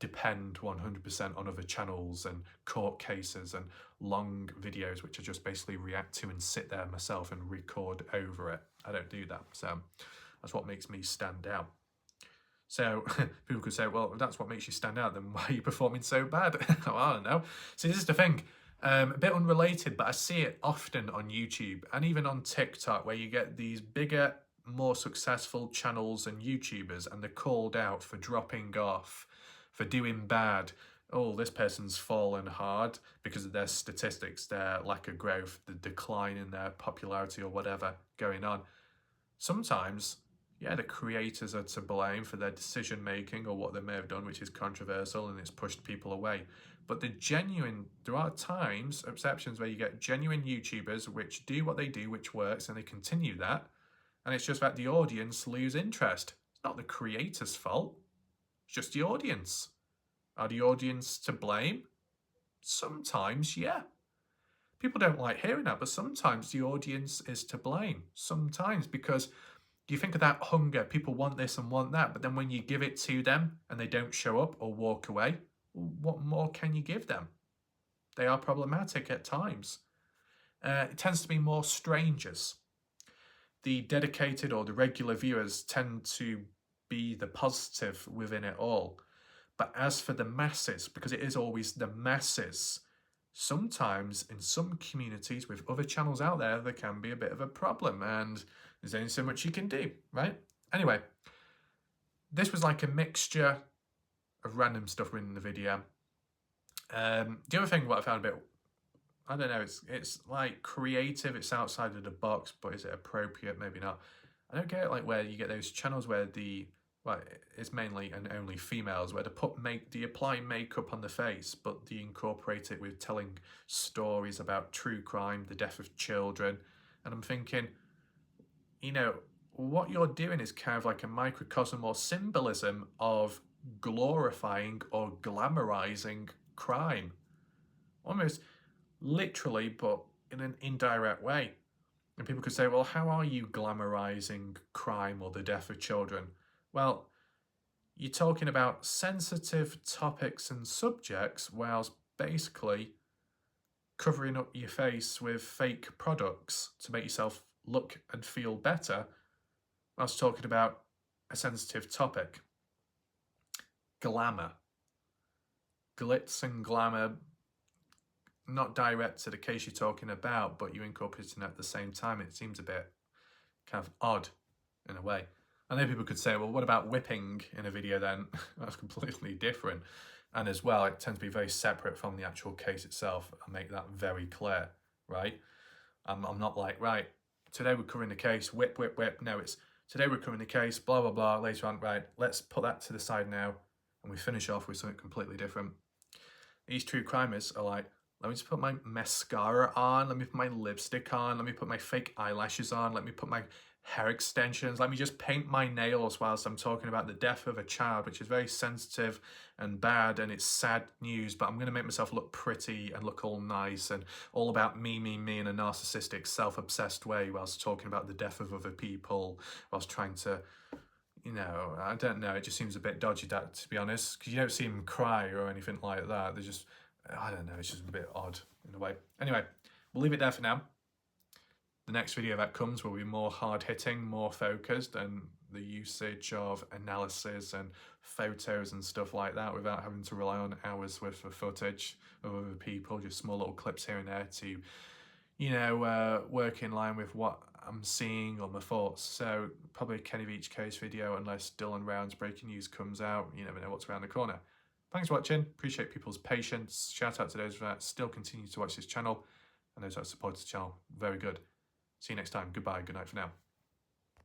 depend 100% on other channels and court cases and long videos which I just basically react to and sit there myself and record over it. I don't do that. So that's what makes me stand out. So people could say, well, if that's what makes you stand out, then why are you performing so bad? Well, I don't know. See, this is the thing. A bit unrelated, but I see it often on YouTube and even on TikTok, where you get these bigger, more successful channels and YouTubers, and they're called out for dropping off, for doing bad. Oh, this person's fallen hard because of their statistics, their lack of growth, the decline in their popularity or whatever going on. Sometimes, yeah, the creators are to blame for their decision making or what they may have done, which is controversial and it's pushed people away. But there are times, exceptions, where you get genuine YouTubers which do what they do, which works, and they continue that. And it's just that the audience lose interest. It's not the creator's fault. It's just the audience. Are the audience to blame? Sometimes, yeah. People don't like hearing that, but sometimes the audience is to blame. Sometimes, because you think of that hunger, people want this and want that, but then when you give it to them and they don't show up or walk away, what more can you give them? They are problematic at times. It tends to be more strangers. The dedicated or the regular viewers tend to be the positive within it all. But as for the masses, because it is always the masses, sometimes in some communities with other channels out there, there can be a bit of a problem, and there's only so much you can do, right? Anyway, this was like a mixture of random stuff in the video. The other thing what I found a bit, I don't know, it's like creative, it's outside of the box, but is it appropriate? Maybe not. I don't get it, like where you get those channels where it's mainly and only females, where they apply makeup on the face, but they incorporate it with telling stories about true crime, the death of children. And I'm thinking, what you're doing is kind of like a microcosm or symbolism of glorifying or glamorizing crime. Almost literally, but in an indirect way. And people could say, well, how are you glamorizing crime or the death of children? Well, you're talking about sensitive topics and subjects whilst basically covering up your face with fake products to make yourself look and feel better whilst talking about a sensitive topic. Glamour. Glitz and glamour, not direct to the case you're talking about, but you're incorporating it at the same time. It seems a bit kind of odd in a way. And then people could say, well, what about whipping in a video then? That's completely different. And as well, it tends to be very separate from the actual case itself. I make that very clear, right? I'm not like, right, today we're covering the case, whip, whip, whip. No, it's today we're covering the case, blah, blah, blah. Later on, right, let's put that to the side now. And we finish off with something completely different. These true crimers are like, Let me just put my mascara on. Let me put my lipstick on. Let me put my fake eyelashes on. Let me put my hair extensions. Let me just paint my nails whilst I'm talking about the death of a child, which is very sensitive and bad, and it's sad news, but I'm going to make myself look pretty and look all nice and all about me in a narcissistic, self-obsessed way whilst talking about the death of other people, whilst trying to, you know, I don't know, it just seems a bit dodgy, that, to be honest, because you don't see him cry or anything like that. They're just, I don't know, it's just a bit odd in a way. Anyway, we'll leave it there for now. The next video that comes will be more hard-hitting, more focused, and the usage of analysis and photos and stuff like that without having to rely on hours worth of footage of other people, just small little clips here and there to, you know, work in line with what I'm seeing or my thoughts. So probably a Kenny Veach case video unless Dylan Round's breaking news comes out. You never know what's around the corner. Thanks for watching. Appreciate people's patience. Shout out to those that still continue to watch this channel and those that support the channel. Very good. See you next time. Goodbye. Good night for now.